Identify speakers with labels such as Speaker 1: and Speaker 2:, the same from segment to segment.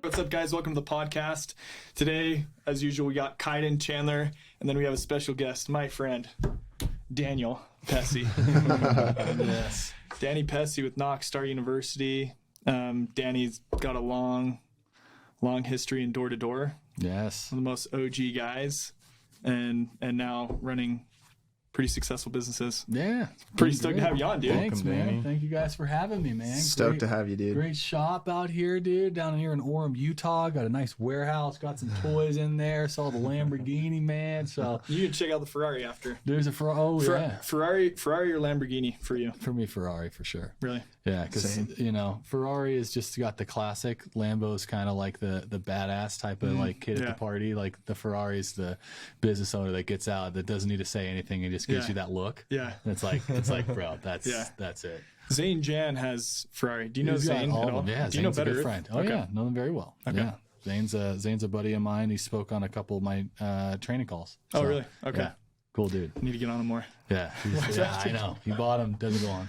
Speaker 1: What's up, guys? Welcome to the podcast. Today, as usual, we got Kaiden, Chandler, and then we have a special guest, my friend, Daniel Pessy.
Speaker 2: Yes.
Speaker 1: Danny Pessy with Knox Star University. Danny's got a long history in door-to-door.
Speaker 2: Yes.
Speaker 1: One of the most OG guys, and now running pretty successful businesses.
Speaker 2: Yeah.
Speaker 1: Pretty stoked to have you on, dude.
Speaker 2: Thanks,
Speaker 3: Welcome,
Speaker 2: man.
Speaker 3: Danny.
Speaker 2: Thank you guys for having me, man.
Speaker 3: Stoked to have you, dude.
Speaker 2: Great shop out here, dude. Down here in Orem, Utah. Got a nice warehouse. Got some toys in there. Saw the Lamborghini, man. So
Speaker 1: You can check out the Ferrari after.
Speaker 2: there's a yeah.
Speaker 1: Ferrari or Lamborghini for you?
Speaker 2: For me, Ferrari for sure.
Speaker 1: Really?
Speaker 2: Yeah, because
Speaker 3: Same.
Speaker 2: Ferrari has just got the classic. Lambo's kind of like the badass type of like kid at the party. Like the Ferrari's the business owner that gets out, that doesn't need to say anything and just gives you that look.
Speaker 1: Yeah.
Speaker 2: And it's like, bro, that's it.
Speaker 1: Zane Jan has Ferrari. Do you know
Speaker 2: He's got
Speaker 1: Zane
Speaker 2: all
Speaker 1: at
Speaker 2: of
Speaker 1: all?
Speaker 2: them. Yeah,
Speaker 1: Do you know
Speaker 2: Zane's a
Speaker 1: better?
Speaker 2: good friend. Oh
Speaker 1: Okay.
Speaker 2: yeah, know them very well.
Speaker 1: Okay.
Speaker 2: Yeah, Zane's a buddy of mine. He spoke on a couple of my training calls.
Speaker 1: Oh,
Speaker 2: So,
Speaker 1: really? Okay.
Speaker 2: yeah, cool dude.
Speaker 1: Need to get on him more.
Speaker 2: Yeah, I know. He bought them. Doesn't go on.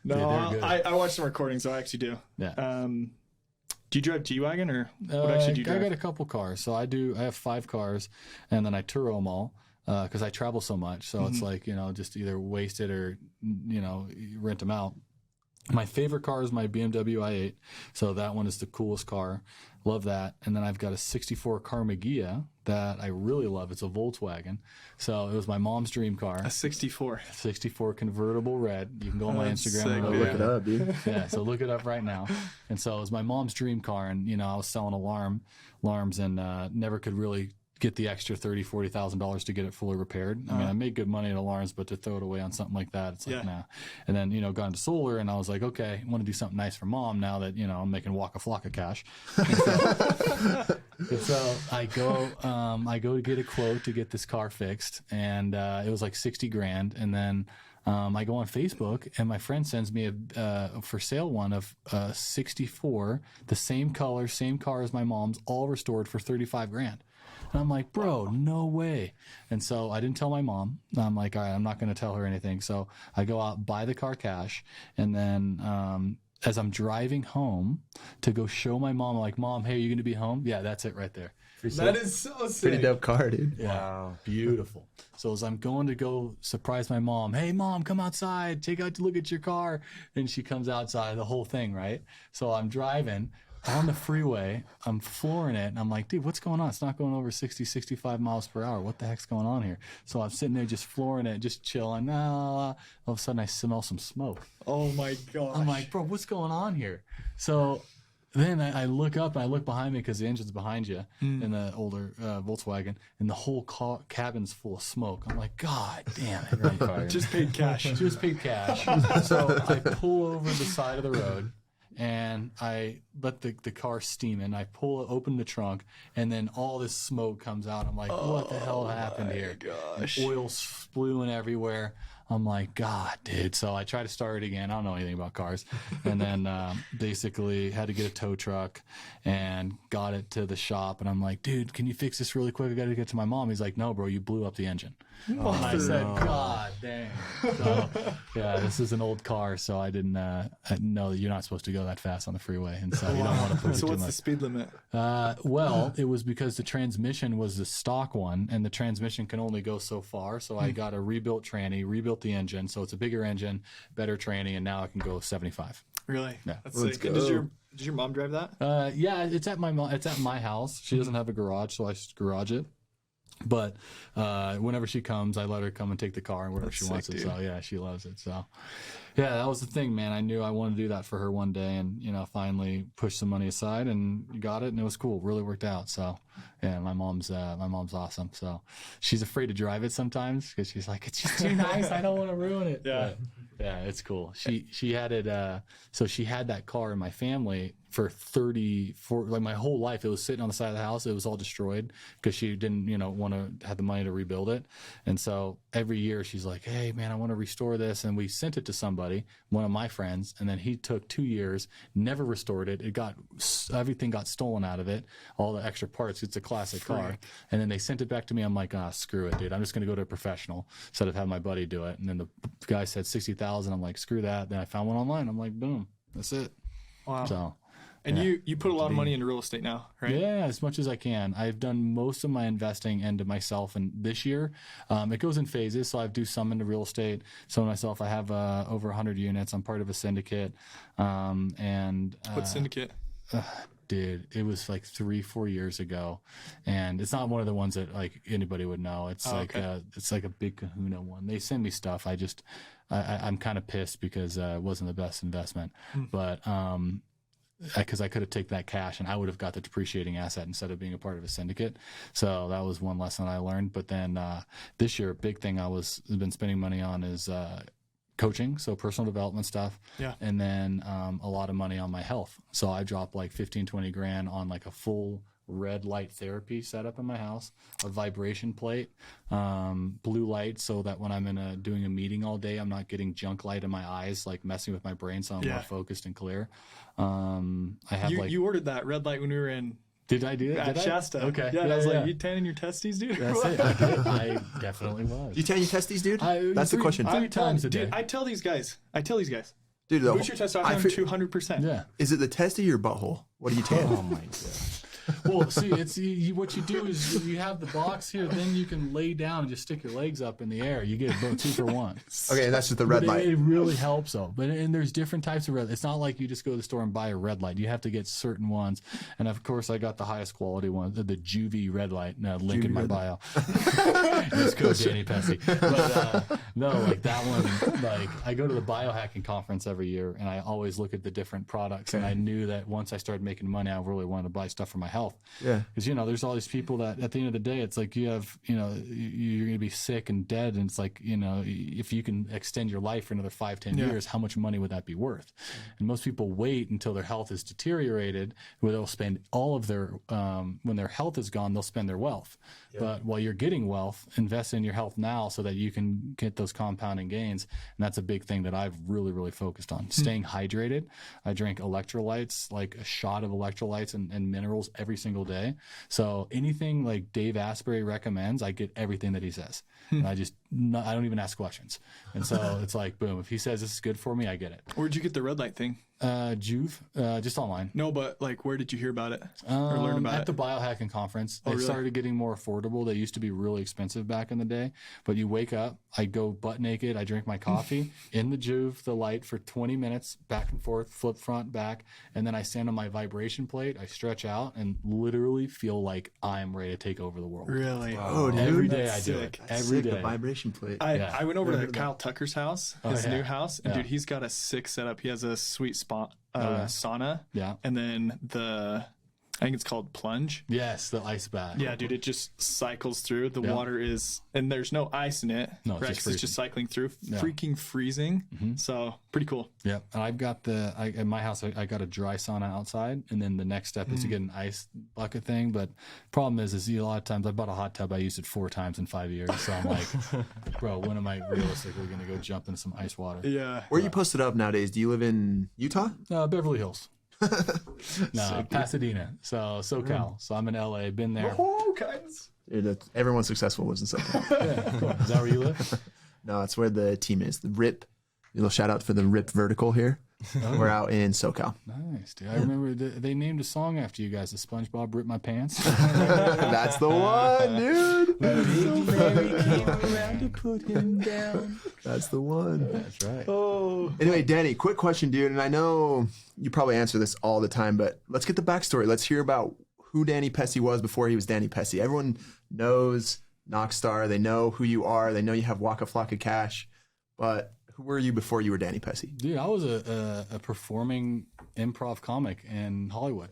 Speaker 1: No,
Speaker 2: Dude, they're good.
Speaker 1: I watched some recordings, so I actually do.
Speaker 2: Yeah.
Speaker 1: Do you drive G-Wagon or what actually do you
Speaker 2: I
Speaker 1: drive?
Speaker 2: got a couple cars. So I have 5 cars, and then I tour them all because I travel so much. So it's like, just either waste it or, rent them out. My favorite car is my BMW i8. So that one is the coolest car. Love that. And then I've got a 64 Carmagia that I really love. It's a Volkswagen. So it was my mom's dream car.
Speaker 1: A 64.
Speaker 2: 64 convertible red. You can go on my
Speaker 1: That's
Speaker 2: Instagram
Speaker 1: sick,
Speaker 2: and
Speaker 3: Oh,
Speaker 1: dude.
Speaker 3: look it up, dude.
Speaker 2: yeah, so look it up right now. And so it was my mom's dream car, and I was selling alarms, and never could really get the extra $30,000-$40,000 to get it fully repaired. I mean, I made good money at alarms, but to throw it away on something like that, it's like nah. And then got into solar, and I was like, okay, I want to do something nice for mom now that I'm making Waka Flocka cash. And so I go to get a quote to get this car fixed, and it was like $60,000, and then. I go on Facebook, and my friend sends me a for sale one of 64, the same color, same car as my mom's, all restored for $35,000. And I'm like, bro, no way. And so I didn't tell my mom. I'm like, all right, I'm not going to tell her anything. So I go out, buy the car cash, and then as I'm driving home to go show my mom, I'm like, Mom, hey, are you going to be home? Yeah, that's it right there.
Speaker 1: That is so sick.
Speaker 3: Pretty dope car, dude.
Speaker 2: Yeah, wow. Beautiful. So as I'm going to go surprise my mom, hey, Mom, come outside, take out to look at your car. And she comes outside, the whole thing, right? So I'm driving on the freeway, I'm flooring it, and I'm like, dude, what's going on? It's not going over 60, 65 miles per hour. What the heck's going on here? So I'm sitting there just flooring it, just chilling. All of a sudden I smell some smoke.
Speaker 1: Oh my gosh.
Speaker 2: I'm like, bro, what's going on here? So then I look up and I look behind me because the engine's behind you in the older Volkswagen, and the whole cabin's full of smoke. I'm like, God damn it.
Speaker 1: Just paid cash.
Speaker 2: Just paid cash. So I pull over the side of the road, and I let the car steam in. I open the trunk, and then all this smoke comes out. I'm like, what the hell happened here?
Speaker 1: Gosh.
Speaker 2: Oil's spewing everywhere. I'm like, God, dude. So I tried to start it again. I don't know anything about cars. And then basically had to get a tow truck and got it to the shop. And I'm like, dude, can you fix this really quick? I got to get to my mom. He's like, no, bro, you blew up the engine. And I said, God dang. So, yeah, this is an old car, so I didn't know that you're not supposed to go that fast on the freeway. And so you don't want to push it
Speaker 1: So
Speaker 2: too
Speaker 1: what's
Speaker 2: much.
Speaker 1: the speed limit?
Speaker 2: Well, it was because the transmission was the stock one, and the transmission can only go so far. So I got a rebuilt tranny, rebuilt the engine, so it's a bigger engine, better tranny, and now I can go 75.
Speaker 1: Really?
Speaker 2: Yeah.
Speaker 1: That's
Speaker 3: Let's
Speaker 1: sick. And
Speaker 3: go.
Speaker 1: Does your mom drive that?
Speaker 2: Yeah, it's at my house. She doesn't have a garage, so I just garage it. But whenever she comes, I let her come and take the car and wherever she wants it.
Speaker 1: Dude.
Speaker 2: So yeah, she loves it. So yeah, that was the thing, man. I knew I wanted to do that for her one day, and finally pushed some money aside and got it, and it was cool. Really worked out. So yeah, my mom's awesome. So she's afraid to drive it sometimes because she's like, it's just too nice. I don't want to ruin it.
Speaker 1: Yeah.
Speaker 2: But, yeah, it's cool. She had it. So she had that car in my family for like my whole life. It was sitting on the side of the house. It was all destroyed because she didn't, want to have the money to rebuild it. And so every year she's like, hey man, I want to restore this. And we sent it to somebody, one of my friends. And then he took 2 years, never restored it. Everything got stolen out of it. All the extra parts. It's a classic car. And then they sent it back to me. I'm like, screw it, dude. I'm just going to go to a professional instead of having my buddy do it. And then the guy said 60,000. I'm like, screw that. Then I found one online. I'm like, boom, that's it.
Speaker 1: Wow.
Speaker 2: So.
Speaker 1: And
Speaker 2: Yeah.
Speaker 1: you put a lot of money into real estate now, right?
Speaker 2: Yeah, as much as I can. I've done most of my investing into myself, and this year it goes in phases. So I do some into real estate, some myself. I have over 100 units. I'm part of a syndicate, and
Speaker 1: What syndicate?
Speaker 2: dude, it was like 3-4 years ago, and it's not one of the ones that like anybody would know. It's it's like a big Kahuna one. They send me stuff. I'm kind of pissed because it wasn't the best investment, but because I could have taken that cash and I would have got the depreciating asset instead of being a part of a syndicate. So that was one lesson I learned. But then this year, a big thing been spending money on is coaching, so personal development stuff.
Speaker 1: Yeah.
Speaker 2: And then a lot of money on my health. So I dropped like 15-20 grand on like a full red light therapy setup in my house, a vibration plate, blue light, so that when I'm doing a meeting all day, I'm not getting junk light in my eyes, like messing with my brain, so I'm more focused and clear. I have
Speaker 1: you ordered that red light when we were in.
Speaker 2: Did I do that?
Speaker 1: At Shasta.
Speaker 2: Okay.
Speaker 1: Yeah, I was like, you tanning your testes, dude?
Speaker 2: That's it. I did. I definitely was.
Speaker 3: You tan your testes, dude? That's the question.
Speaker 2: 3 times a day.
Speaker 1: Dude, I tell these guys,
Speaker 3: Dude,
Speaker 1: boost your testosterone 200%.
Speaker 2: Yeah.
Speaker 3: Is it the testy or butthole? What do you tan?
Speaker 2: Oh my god. Well, see, what you do is you have the box here, then you can lay down and just stick your legs up in the air. You get both 2 for 1.
Speaker 3: Okay, that's just the red light.
Speaker 2: It really helps though. And there's different types of red. It's not like you just go to the store and buy a red light. You have to get certain ones. And of course, I got the highest quality one, the Juvie red light. Link in my bio. Let's go, Danny Pessy. But no, like that one. Like I go to the biohacking conference every year, and I always look at the different products. And I knew that once I started making money, I really wanted to buy stuff for my health.
Speaker 3: Yeah.
Speaker 2: Because, there's all these people that at the end of the day, it's like you have, you're going to be sick and dead. And it's like, if you can extend your life for another 5-10 years, how much money would that be worth? And most people wait until their health is deteriorated, where they'll spend all of their, when their health is gone, they'll spend their wealth. Yeah. But while you're getting wealth, invest in your health now so that you can get those compounding gains. And that's a big thing that I've really, really focused on. Staying hydrated. I drink electrolytes, like a shot of electrolytes and minerals every single day. So anything like Dave Asprey recommends, I get everything that he says. And I don't even ask questions. And so it's like, boom, if he says this is good for me, I get it.
Speaker 1: Where'd you get the red light thing?
Speaker 2: Juve, just online.
Speaker 1: No, but like, where did you hear about it or learn about it?
Speaker 2: At the biohacking conference. They started getting more affordable. They used to be really expensive back in the day. But you wake up, I go butt naked, I drink my coffee in the Juve, the light for 20 minutes, back and forth, flip front, back, and then I stand on my vibration plate, I stretch out, and literally feel like I'm ready to take over the world.
Speaker 1: Really?
Speaker 3: Oh, dude.
Speaker 2: Every day
Speaker 1: That's
Speaker 2: I do
Speaker 1: sick.
Speaker 2: it. Every day.
Speaker 3: The vibration plate.
Speaker 1: I went over to Kyle Tucker's house, his new house, and
Speaker 2: Yeah.
Speaker 1: dude, he's got a sick setup. He has a sweet spot, sauna,
Speaker 2: Yeah.
Speaker 1: and then I think it's called plunge.
Speaker 2: Yes, the ice bath.
Speaker 1: Yeah, dude, it just cycles through. The water is, and there's no ice in it.
Speaker 2: No, it's
Speaker 1: right?
Speaker 2: just
Speaker 1: 'Cause it's just cycling through,
Speaker 2: Yeah.
Speaker 1: freaking freezing. So pretty cool.
Speaker 2: Yep. And I've got in my house, I got a dry sauna outside. And then the next step is to get an ice bucket thing. But problem is a lot of times I bought a hot tub. I used it 4 times in 5 years. So I'm like, bro, when am I realistically going to go jump into some ice water?
Speaker 1: Yeah.
Speaker 3: Where are you posted up nowadays? Do you live in Utah?
Speaker 2: Beverly Hills. No, Pasadena. So SoCal. So I'm in LA. Been there.
Speaker 1: Oh, guys.
Speaker 3: Dude, everyone successful lives in SoCal.
Speaker 2: Yeah, cool. Is that where you live?
Speaker 3: No, it's where the team is. The RIP. A little shout out for the RIP Vertical here. We're out in SoCal.
Speaker 2: Nice, dude. I remember they named a song after you guys. The SpongeBob Ripped My Pants.
Speaker 3: That's the one, dude.
Speaker 2: Mary came around to put him down.
Speaker 3: That's the one.
Speaker 2: That's right.
Speaker 1: Oh.
Speaker 3: Anyway, Danny, quick question, dude. And I know you probably answer this all the time, but let's get the backstory. Let's hear about who Danny Pessy was before he was Danny Pessy. Everyone knows Knockstar. They know who you are. They know you have Waka Flocka Cash. But who were you before you were Danny Pessy?
Speaker 2: Dude, I was a performing improv comic in Hollywood.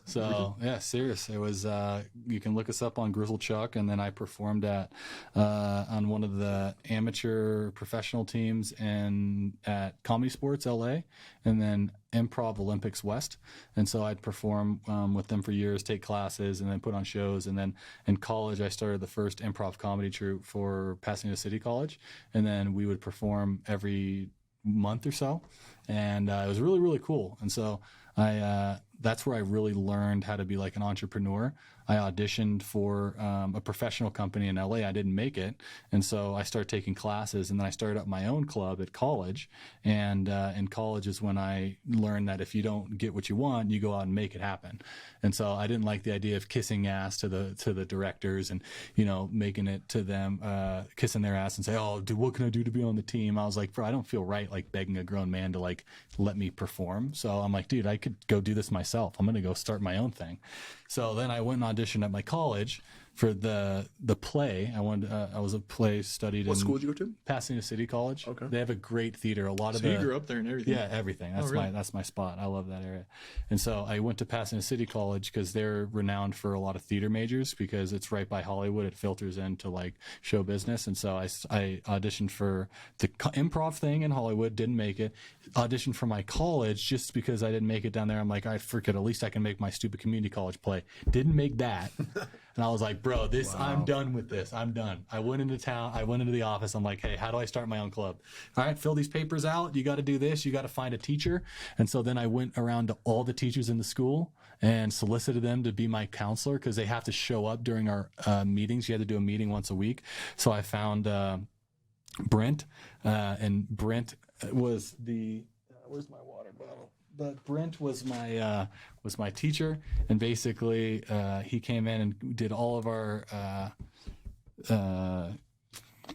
Speaker 2: So yeah, serious. It was. You can look us up on Grizzle Chuck, and then I performed on one of the amateur professional teams at Comedy Sports LA, and then Improv Olympics West. And so I'd perform with them for years, take classes, and then put on shows. And then in college, I started the first improv comedy troupe for Pasadena City College, and then we would perform every month or so. And it was really, really cool. And so that's where I really learned how to be like an entrepreneur. I auditioned for a professional company in LA. I didn't make it. And so I started taking classes, and then I started up my own club at college. And in college is when I learned that if you don't get what you want, you go out and make it happen. And so I didn't like the idea of kissing ass to the directors and, you know, making it to them, kissing their ass and say, oh, dude, what can I do to be on the team? I was like, bro, I don't feel right like begging a grown man to like let me perform. So I'm like, dude, I could go do this myself. I'm going to go start my own thing. So then I went and auditioned at my college for the play. I was a play studied.
Speaker 3: What school did you go to?
Speaker 2: Pasadena City College.
Speaker 3: Okay.
Speaker 2: They have a great theater. A lot of
Speaker 1: you grew up there and everything.
Speaker 2: Yeah, everything. That's
Speaker 1: really?
Speaker 2: that's my spot. I love that area. And so I went to Pasadena City College because they're renowned for a lot of theater majors because it's right by Hollywood. It filters into like show business. And so I auditioned for the improv thing in Hollywood, didn't make it. Auditioned for my college just because I didn't make it down there. I'm like, I forget, at least I can make my stupid community college play. Didn't make that. And I was like, bro, I'm done with this. I'm done. I went into town. I went into the office. I'm like, hey, how do I start my own club? All right, fill these papers out. You got to do this. You got to find a teacher. And so then I went around to all the teachers in the school and solicited them to be my counselor because they have to show up during our meetings. You had to do a meeting once a week. So I found Brent, and Brent was where's my water bottle? But Brent was my teacher, and basically he came in and did all of our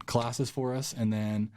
Speaker 2: classes for us, and then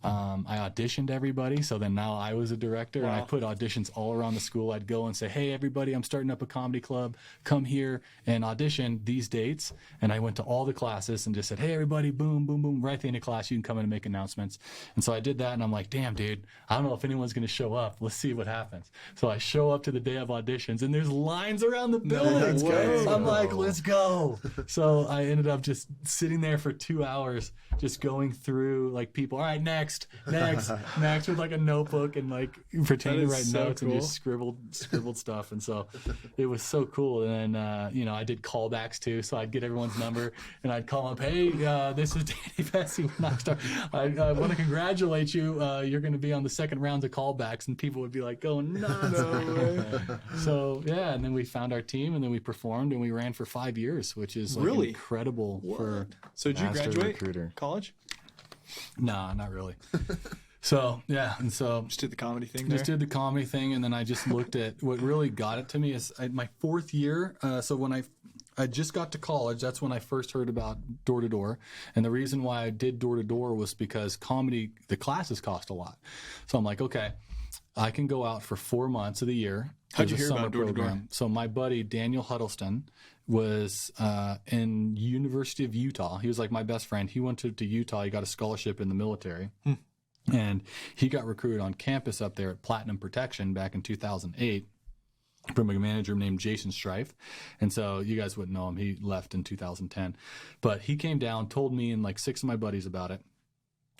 Speaker 2: I auditioned everybody. So then now I was a director, and I put auditions all around the school. I'd go and say, hey, everybody, I'm starting up a comedy club. Come here and audition these dates. And I went to all the classes and just said, hey, everybody, boom, boom, boom. Right at the end of class, you can come in and make announcements. And so I did that, and I'm like, damn, dude, I don't know if anyone's going to show up. Let's see what happens. So I show up to the day of auditions, and there's lines around the building.
Speaker 3: Let's go.
Speaker 2: I'm like, let's go. So I ended up just sitting there for 2 hours, just going through like people. All right, next with like a notebook and like pretending to write notes and just scribbled stuff. And so it was so cool. And then I did callbacks too, so I'd get everyone's number and I'd call up, hey, this is Danny Pessy. I want to congratulate you. You're going to be on the second round of callbacks. And people would be like, going nuts. No way. So yeah, and then we found our team, and then we performed, and we ran for 5 years, which is like
Speaker 1: really
Speaker 2: incredible. For
Speaker 1: so did you graduate
Speaker 3: recruiter.
Speaker 1: College?
Speaker 2: No, not really. So yeah, and so
Speaker 1: Just did the comedy thing
Speaker 2: just did the comedy thing, and then I just looked at what really got it to me is my fourth year. So when I just got to college, that's when I first heard about door to door, and the reason why I did door to door was because comedy, the classes cost a lot. So I'm like, okay, I can go out for 4 months of the year.
Speaker 1: How'd you
Speaker 2: There's
Speaker 1: hear
Speaker 2: a
Speaker 1: about
Speaker 2: summer
Speaker 1: door to door?
Speaker 2: program. So my buddy Daniel Huddleston was in University of Utah. He was like my best friend. He went to Utah. He got a scholarship in the military. And he got recruited on campus up there at Platinum Protection back in 2008 from a manager named Jason Strife. And so you guys wouldn't know him. He left in 2010. But he came down, told me and like 6 of my buddies about it.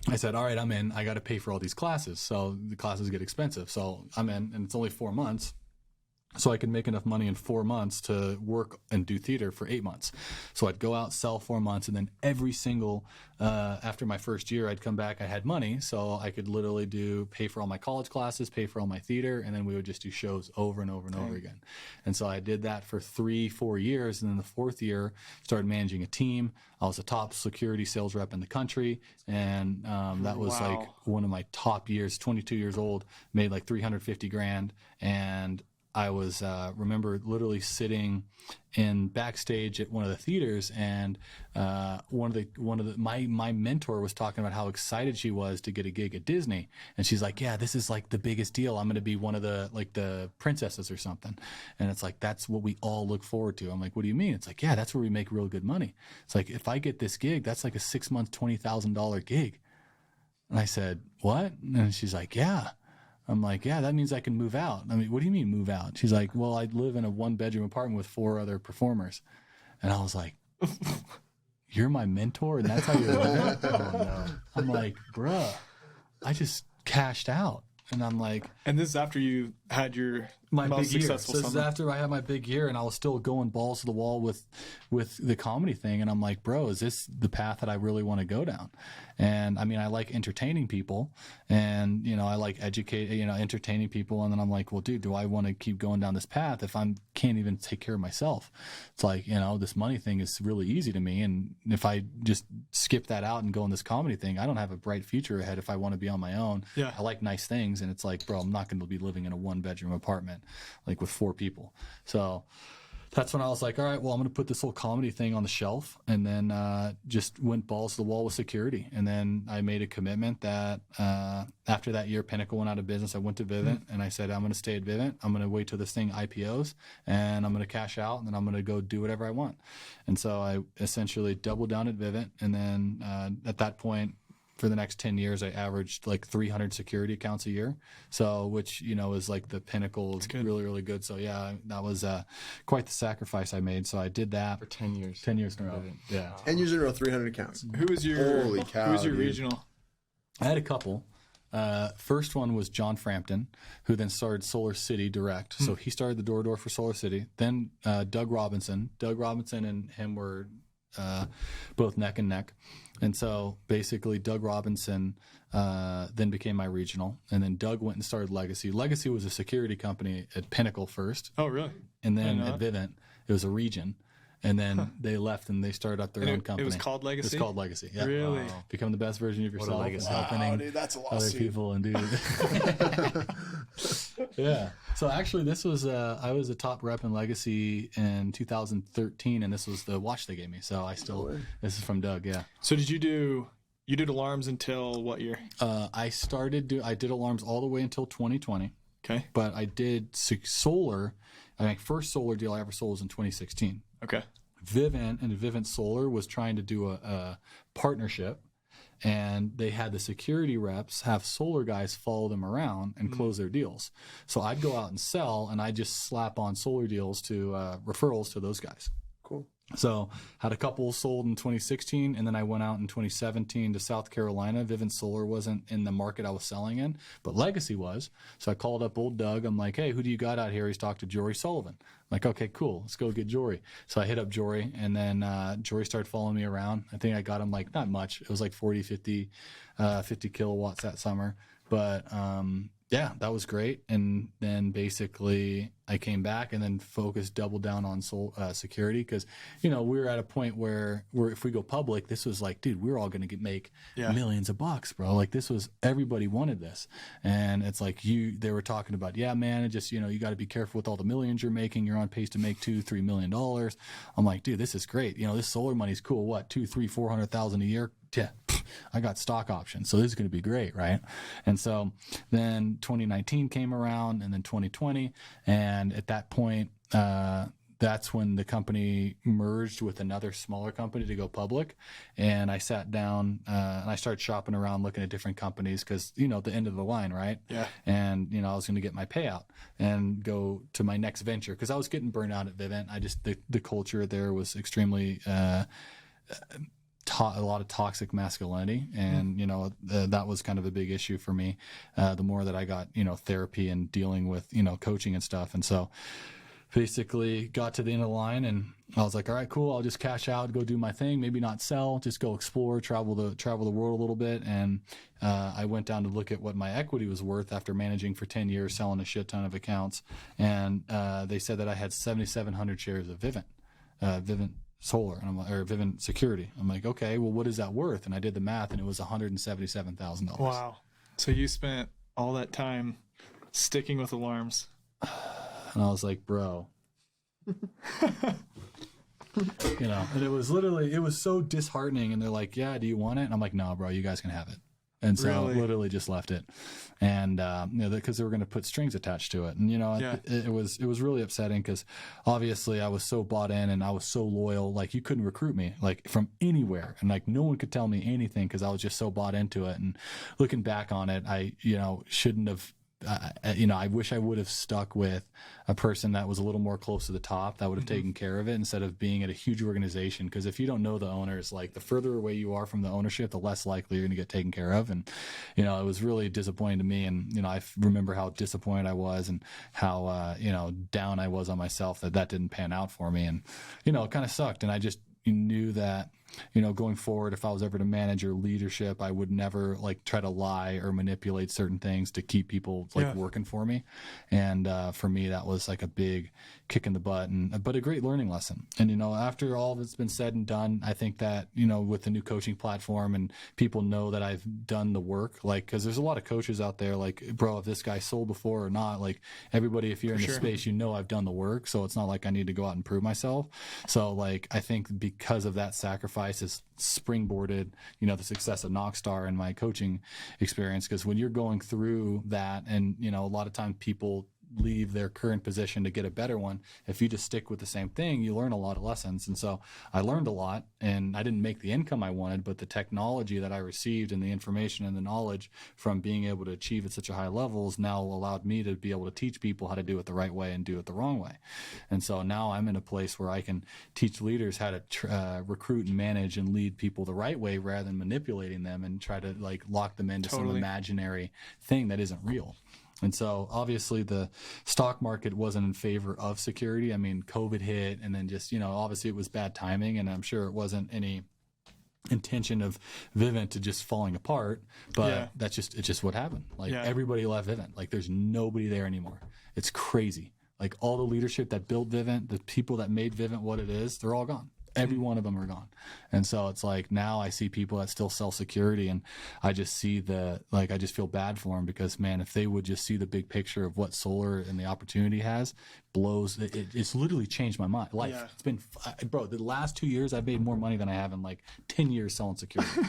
Speaker 2: I said, all right, I'm in. I got to pay for all these classes. So the classes get expensive. So I'm in, and it's only 4 months. So I could make enough money in 4 months to work and do theater for 8 months. So I'd go out, sell 4 months, and then every single, after my first year, I'd come back, I had money, so I could literally pay for all my college classes, pay for all my theater, and then we would just do shows over and over and over again. And so I did that for 3-4 years, and then the 4th year, started managing a team. I was a top security sales rep in the country, and that was like one of my top years, 22 years old, made like $350,000, and I was remember literally sitting in backstage at one of the theaters, and my mentor was talking about how excited she was to get a gig at Disney, and she's like, "Yeah, this is like the biggest deal. I'm going to be one of the princesses or something." And it's like, that's what we all look forward to. I'm like, "What do you mean?" It's like, "Yeah, that's where we make real good money." It's like, if I get this gig, that's like a 6-month, $20,000 gig. And I said, "What?" And she's like, "Yeah." I'm like, yeah, that means I can move out. I mean, what do you mean move out? She's like, well, I live in a 1-bedroom apartment with 4 other performers. And I was like, you're my mentor and that's how you're living? Oh, no. I'm like, bruh, I just cashed out. And I'm like...
Speaker 1: And this is after you had your
Speaker 2: my
Speaker 1: most
Speaker 2: big year.
Speaker 1: successful
Speaker 2: So this is
Speaker 1: summer?
Speaker 2: after I had my big year, and I was still going balls to the wall with the comedy thing. And I'm like, bro, is this the path that I really want to go down? And I mean, I like entertaining people, and I like entertaining people. And then I'm like, well, dude, do I want to keep going down this path if I can't even take care of myself? It's like, this money thing is really easy to me, and if I just skip that out and go on this comedy thing, I don't have a bright future ahead if I want to be on my own.
Speaker 1: Yeah.
Speaker 2: I like nice things, and it's like, bro, I'm not going to be living in a 1-bedroom apartment like with 4 people. So that's when I was like, all right, well, I'm going to put this whole comedy thing on the shelf, and then just went balls to the wall with security. And then I made a commitment that after that year, Pinnacle went out of business. I went to Vivint, and I said, I'm going to stay at Vivint. I'm going to wait till this thing IPOs, and I'm going to cash out, and then I'm going to go do whatever I want. And so I essentially doubled down at Vivint, and then at that point, for the next 10 years, I averaged like 300 security accounts a year. So, which, is like the pinnacle of really, really good. So yeah, that was quite the sacrifice I made. So I did that
Speaker 4: For 10 years.
Speaker 2: 10 years in a row. Yeah.
Speaker 3: 10 years in a row, 300 accounts.
Speaker 1: Who was your
Speaker 3: Holy cow,
Speaker 1: Who was your
Speaker 3: dude.
Speaker 1: regional?
Speaker 2: I had a couple. First one was John Frampton, who then started Solar City Direct. So he started the door-to-door for Solar City. Then Doug Robinson. Doug Robinson and him were both neck and neck. And so basically Doug Robinson then became my regional. And then Doug went and started Legacy. Legacy was a security company at Pinnacle first.
Speaker 1: Oh, really?
Speaker 2: And then
Speaker 1: I know
Speaker 2: at Vivint, it was a region. And then they left and they started up their own company.
Speaker 1: It was called Legacy?
Speaker 2: It's called Legacy, yeah.
Speaker 1: Really?
Speaker 2: Become the best version of yourself and
Speaker 4: legacy.
Speaker 2: helping
Speaker 3: dude, that's a
Speaker 2: other
Speaker 3: lawsuit.
Speaker 2: people and do yeah. So actually this was I was a top rep in Legacy in 2013, and this was the watch they gave me. So I still this is from Doug, yeah.
Speaker 1: So you did alarms until what year?
Speaker 2: I did alarms all the way until 2020.
Speaker 1: Okay.
Speaker 2: But I did solar. My first solar deal I ever sold was in 2016.
Speaker 1: Okay.
Speaker 2: Vivint and Vivint Solar was trying to do a partnership, and they had the security reps have solar guys follow them around and close their deals. So I'd go out and sell, and I'd just slap on solar deals to referrals to those guys.
Speaker 3: Cool.
Speaker 2: So had a couple sold in 2016, and then I went out in 2017 to South Carolina. Vivint Solar wasn't in the market I was selling in, but Legacy was. So I called up old Doug. I'm like, hey, who do you got out here? He's talked to Jory Sullivan. I'm like, okay, cool. Let's go get Jory. So I hit up Jory, and then Jory started following me around. I think I got him like, not much. It was like 40, 50 kilowatts that summer. But yeah, that was great. And then basically I came back and then doubled down on security because, we were at a point where if we go public, this was like, dude, we're all going to make millions of bucks, bro. Like this was, everybody wanted this. And it's like they were talking about, yeah, man, it just, you got to be careful with all the millions you're making. You're on pace to make $2-3 million. I'm like, dude, this is great. This solar money's cool. What, 200,000-400,000 a year? Yeah. I got stock options, so this is going to be great, right? And so then 2019 came around, and then 2020, and at that point, that's when the company merged with another smaller company to go public. And I sat down and I started shopping around, looking at different companies because, the end of the line, right?
Speaker 1: Yeah.
Speaker 2: And, I was going to get my payout and go to my next venture because I was getting burned out at Vivint. The culture there was extremely a lot of toxic masculinity, and that was kind of a big issue for me. The more that I got therapy and dealing with coaching and stuff, and so basically got to the end of the line, and I was like, all right, cool, I'll just cash out, go do my thing, maybe not sell, just go explore, travel the world a little bit. And I went down to look at what my equity was worth after managing for 10 years, selling a shit ton of accounts, and they said that I had 7,700 shares of Vivint Solar, and or Vivint Security. I'm like, okay, well, what is that worth? And I did the math, and it was $177,000.
Speaker 1: Wow. So you spent all that time sticking with alarms.
Speaker 2: And I was like, bro. And it was so disheartening. And they're like, yeah, do you want it? And I'm like, no, bro, you guys can have it. And so
Speaker 1: Really?
Speaker 2: I literally just left it. And, because they were going to put strings attached to it. And, it was really upsetting because obviously I was so bought in and I was so loyal. Like, you couldn't recruit me like from anywhere. And like, no one could tell me anything because I was just so bought into it. And looking back on it, I, shouldn't have I wish I would have stuck with a person that was a little more close to the top that would have taken care of it instead of being at a huge organization. Because if you don't know the owners, like the further away you are from the ownership, the less likely you're going to get taken care of. And, it was really disappointing to me. And, I remember how disappointed I was and how, down I was on myself that didn't pan out for me. And, it kind of sucked. And I just knew that, going forward, if I was ever to manage or leadership, I would never like try to lie or manipulate certain things to keep people working for me. And for me, that was like a big kick in the butt, but a great learning lesson. And, after all of it's been said and done, I think that, with the new coaching platform and people know that I've done the work, like, cause there's a lot of coaches out there, like, bro, if this guy sold before or not, like everybody, if you're in the space, I've done the work. So it's not like I need to go out and prove myself. So like, I think because of that sacrifice has springboarded, the success of Knockstar and my coaching experience. Because when you're going through that, and a lot of times people leave their current position to get a better one. If you just stick with the same thing, you learn a lot of lessons. And so I learned a lot, and I didn't make the income I wanted, but the technology that I received and the information and the knowledge from being able to achieve at such a high level has now allowed me to be able to teach people how to do it the right way and do it the wrong way. And so now I'm in a place where I can teach leaders how to recruit and manage and lead people the right way rather than manipulating them and try to like lock them into some imaginary thing that isn't real. And so obviously the stock market wasn't in favor of security. I mean, COVID hit, and then just, obviously it was bad timing, and I'm sure it wasn't any intention of Vivint to just falling apart, but it's just what happened. Like everybody left Vivint. Like there's nobody there anymore. It's crazy. Like all the leadership that built Vivint, the people that made Vivint what it is, they're all gone. Every one of them are gone. And so it's like now I see people that still sell security, and I just see I just feel bad for them because, man, if they would just see the big picture of what solar and the opportunity has, it's literally changed my life. Yeah. It's been, bro, the last 2 years I've made more money than I have in like 10 years selling security.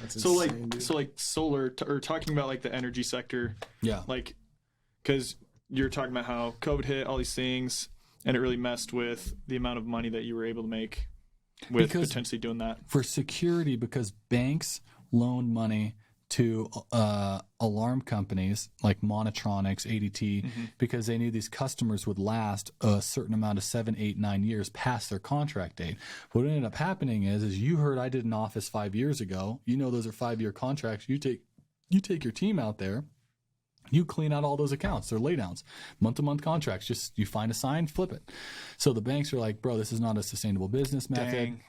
Speaker 1: That's insane, dude. So like solar, or talking about like the energy sector. Yeah. Like, because you're talking about how COVID hit, all these things, and it really messed with the amount of money that you were able to make with potentially doing that. For security, because banks loaned money to alarm companies like Monitronics, ADT, because they knew these customers would last a certain amount of 7, 8, 9 years past their contract date. What ended up happening is you heard I did an office 5 years ago. Those are 5-year contracts. You take your team out there. You clean out all those accounts. They're laydowns, month-to-month contracts. Just you find a sign, flip it. So the banks are like, bro, this is not a sustainable business method. Dang.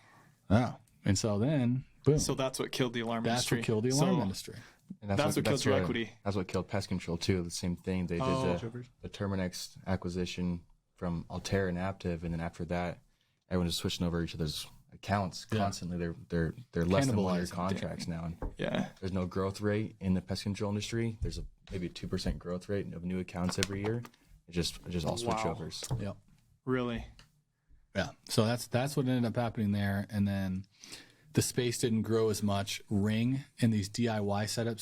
Speaker 1: Oh. And so then, boom. So that's what killed the alarm industry. That's what killed the alarm industry.
Speaker 4: And that's what killed your equity. That's what killed pest control, too. The same thing. They did the Terminix acquisition from Altair and Aptiv. And then after that, everyone was switching over each other's accounts constantly. They're less than 1 year contracts now. And there's no growth rate in the pest control industry. There's maybe a 2% growth rate of new accounts every year. It's just all switchovers. Yep.
Speaker 1: Really?
Speaker 2: Yeah. So that's what ended up happening there. And then the space didn't grow as much. Ring and these DIY setups,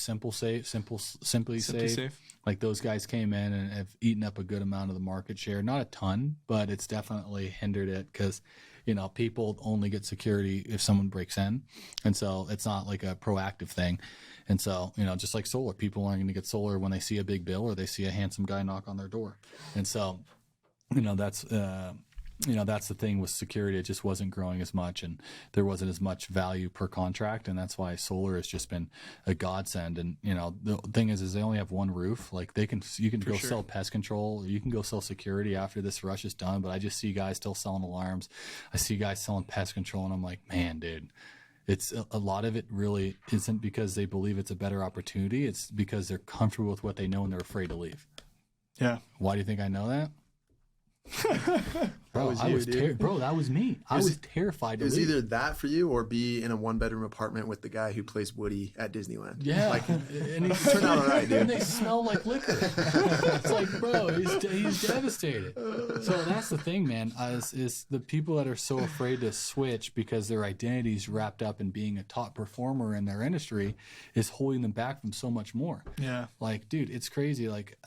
Speaker 2: Simply Safe. Like those guys came in and have eaten up a good amount of the market share. Not a ton, but it's definitely hindered it because people only get security if someone breaks in. And so it's not like a proactive thing. And so, just like solar, people aren't going to get solar when they see a big bill or they see a handsome guy knock on their door. And so, that's the thing with security. It just wasn't growing as much, and there wasn't as much value per contract. And that's why solar has just been a godsend. And, the thing is they only have one roof. Like you can go sell pest control, or you can go sell security after this rush is done. But I just see guys still selling alarms. I see guys selling pest control, and I'm like, man, dude, it's a lot of it really isn't because they believe it's a better opportunity. It's because they're comfortable with what they know and they're afraid to leave. Yeah. Why do you think I know that? Bro, that was me. I was terrified to leave.
Speaker 3: It was either that for you or be in a 1-bedroom apartment with the guy who plays Woody at Disneyland.
Speaker 2: Yeah.
Speaker 3: And he turned out all right, dude.
Speaker 2: And they smell like liquor. It's like, bro, he's devastated. So that's the thing, man, is the people that are so afraid to switch because their identity's wrapped up in being a top performer in their industry is holding them back from so much more. Yeah. Like, dude, it's crazy. Like,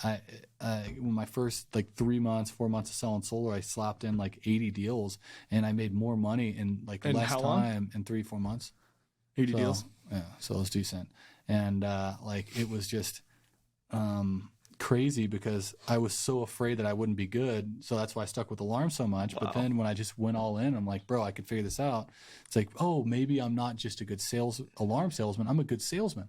Speaker 2: when my first 4 months of selling solar, I slapped in 80 deals, and I made more money in less time in 3-4 months. 80 deals? Yeah, so it was decent. And it was just crazy because I was so afraid that I wouldn't be good. So that's why I stuck with alarms so much. Wow. But then when I just went all in, I'm like, bro, I could figure this out. It's like, oh, maybe I'm not just a good alarm salesman. I'm a good salesman.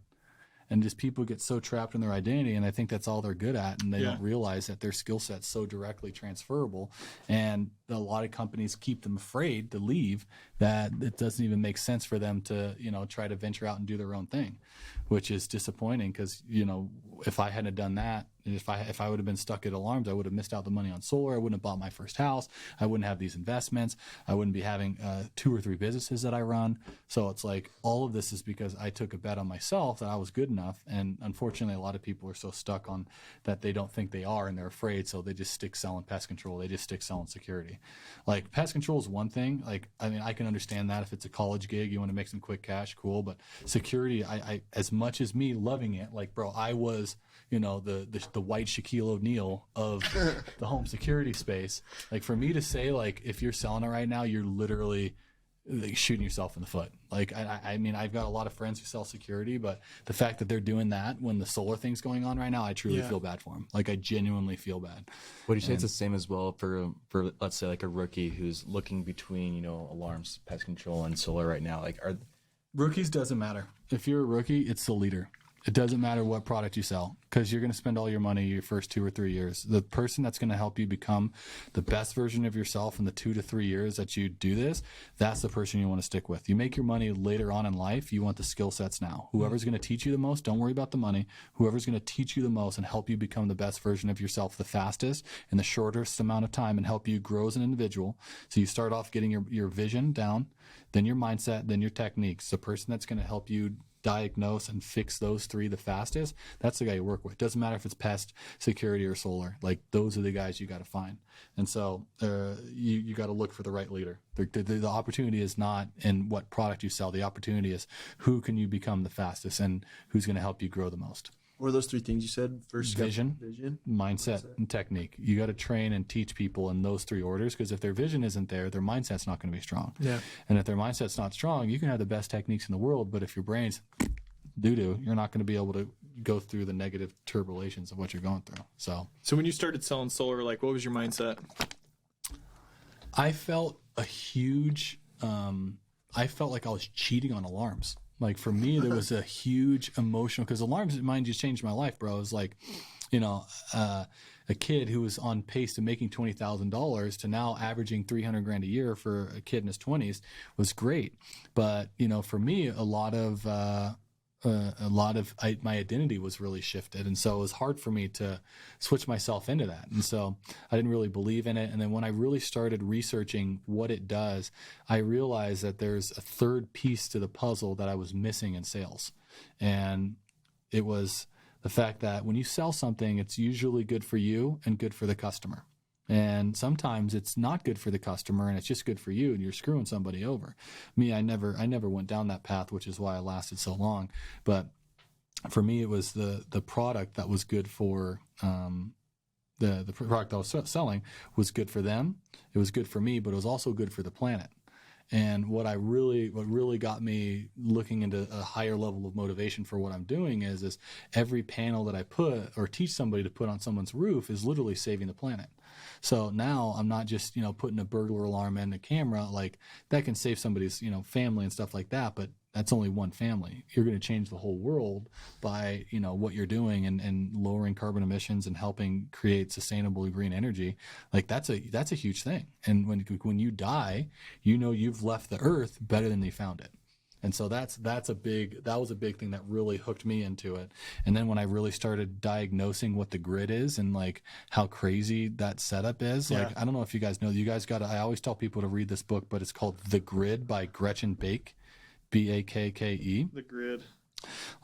Speaker 2: And just people get so trapped in their identity, and I think that's all they're good at, and they don't realize that their skill set's so directly transferable. And a lot of companies keep them afraid to leave, that it doesn't even make sense for them to, try to venture out and do their own thing, which is disappointing because, if I hadn't done that, if I would have been stuck at alarms, I would have missed out the money on solar. I wouldn't have bought my first house. I wouldn't have these investments. I wouldn't be having 2 or 3 businesses that I run. So it's like all of this is because I took a bet on myself that I was good enough. And unfortunately, a lot of people are so stuck on that they don't think they are, and they're afraid. So they just stick selling pest control. They just stick selling security. Like pest control is one thing. Like, I mean, I can understand that if it's a college gig, you want to make some quick cash, cool. But security, I as much as me loving it, like, bro, I was, the white Shaquille O'Neal of the home security space. Like, for me to say, like, if you're selling it right now, you're literally like shooting yourself in the foot. Like, I mean, I've got a lot of friends who sell security, but the fact that they're doing that when the solar thing's going on right now, I truly feel bad for them. Like, I genuinely feel bad.
Speaker 4: Would you say it's the same as well for let's say like a rookie who's looking between, alarms, pest control, and solar right now? Like,
Speaker 2: rookies doesn't matter. If you're a rookie, it's the leader. It doesn't matter what product you sell, because you're going to spend all your money your first 2 or 3 years. The person that's going to help you become the best version of yourself in the 2 to 3 years that you do this, that's the person you want to stick with. You make your money later on in life. You want the skill sets now. Whoever's going to teach you the most, don't worry about the money. Whoever's going to teach you the most and help you become the best version of yourself the fastest in the shortest amount of time and help you grow as an individual. So you start off getting your vision down, then your mindset, then your techniques. The person that's going to help you diagnose and fix those 3 the fastest, that's the guy you work with. Doesn't matter if it's pest, security, or solar. Like, those are the guys you got to find. And so you got to look for the right leader. The opportunity is not in what product you sell. The opportunity is who can you become the fastest and who's going to help you grow the most.
Speaker 5: What are those 3 things you said? First,
Speaker 2: vision, mindset, and technique. You got to train and teach people in those 3 orders, because if their vision isn't there, their mindset's not going to be strong. Yeah. And if their mindset's not strong, you can have the best techniques in the world, but if your brain's doo-doo, you're not going to be able to go through the negative turbulations of what you're going through. So
Speaker 1: when you started selling solar, like, what was your mindset?
Speaker 2: I felt I felt like I was cheating on alarms. Like, for me, there was a huge emotional, because alarms, mind you, changed my life, bro. It was like, a kid who was on pace to making $20,000 to now averaging $300,000 a year for a kid in his 20s was great. But, for me, a lot of my identity was really shifted. And so it was hard for me to switch myself into that. And so I didn't really believe in it. And then when I really started researching what it does, I realized that there's a third piece to the puzzle that I was missing in sales. And it was the fact that when you sell something, it's usually good for you and good for the customer. And sometimes it's not good for the customer and it's just good for you, and you're screwing somebody over. Me, I never went down that path, which is why I lasted so long. But for me, it was the product that was good for the product I was selling was good for them. It was good for me, but it was also good for the planet. And what really got me looking into a higher level of motivation for what I'm doing is every panel that I put or teach somebody to put on someone's roof is literally saving the planet. So now I'm not just, putting a burglar alarm and a camera, like that can save somebody's, family and stuff like that. But that's only one family. You're going to change the whole world by, what you're doing and lowering carbon emissions and helping create sustainable green energy. Like that's a huge thing. And when you die, you've left the earth better than you found it. And so that was a big thing that really hooked me into it. And then when I really started diagnosing what the grid is and like how crazy that setup is, like, I don't know if you guys know, I always tell people to read this book, but it's called The Grid by Gretchen Bake, Bakke.
Speaker 1: The Grid.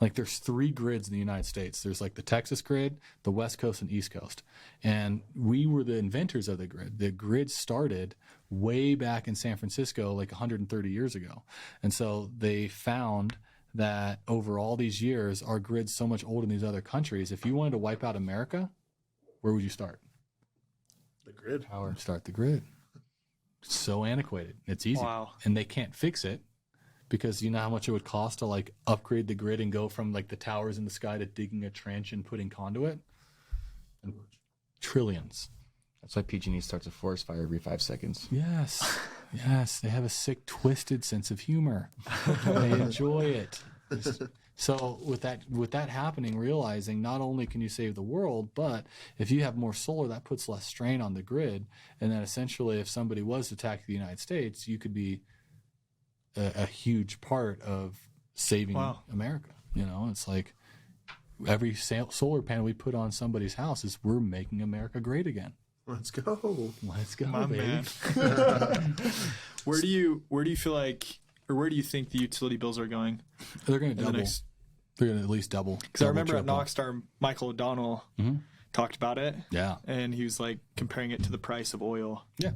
Speaker 2: Like, there's 3 grids in the United States. There's like the Texas grid, the West Coast, and East Coast. And we were the inventors of the grid. The grid started way back in San Francisco like 130 years ago. And so they found that over all these years, our grid's so much older than these other countries. If you wanted to wipe out America, where would you start?
Speaker 5: The grid.
Speaker 2: Power. Start the grid. It's so antiquated. It's easy.
Speaker 1: Wow.
Speaker 2: And they can't fix it. Because you know how much it would cost to like upgrade the grid and go from like the towers in the sky to digging a trench and putting conduit? Trillions.
Speaker 4: That's why PG&E starts a forest fire every 5 seconds.
Speaker 2: Yes. Yes. They have a sick, twisted sense of humor. They enjoy it. So with that happening, realizing not only can you save the world, but if you have more solar, that puts less strain on the grid. And then essentially, if somebody was to attack the United States, you could be a huge part of saving America. You know, it's like every solar panel we put on somebody's house is we're making America great again.
Speaker 3: Let's go.
Speaker 2: Let's go,
Speaker 1: my
Speaker 2: baby.
Speaker 1: man. Where do you feel like, or where do you think the utility bills are going?
Speaker 2: They're going to double. They're going to at least double.
Speaker 1: Because I remember at Knockstar, Michael O'Donnell talked about it.
Speaker 2: Yeah.
Speaker 1: And he was like comparing it to the price of oil.
Speaker 2: Yeah.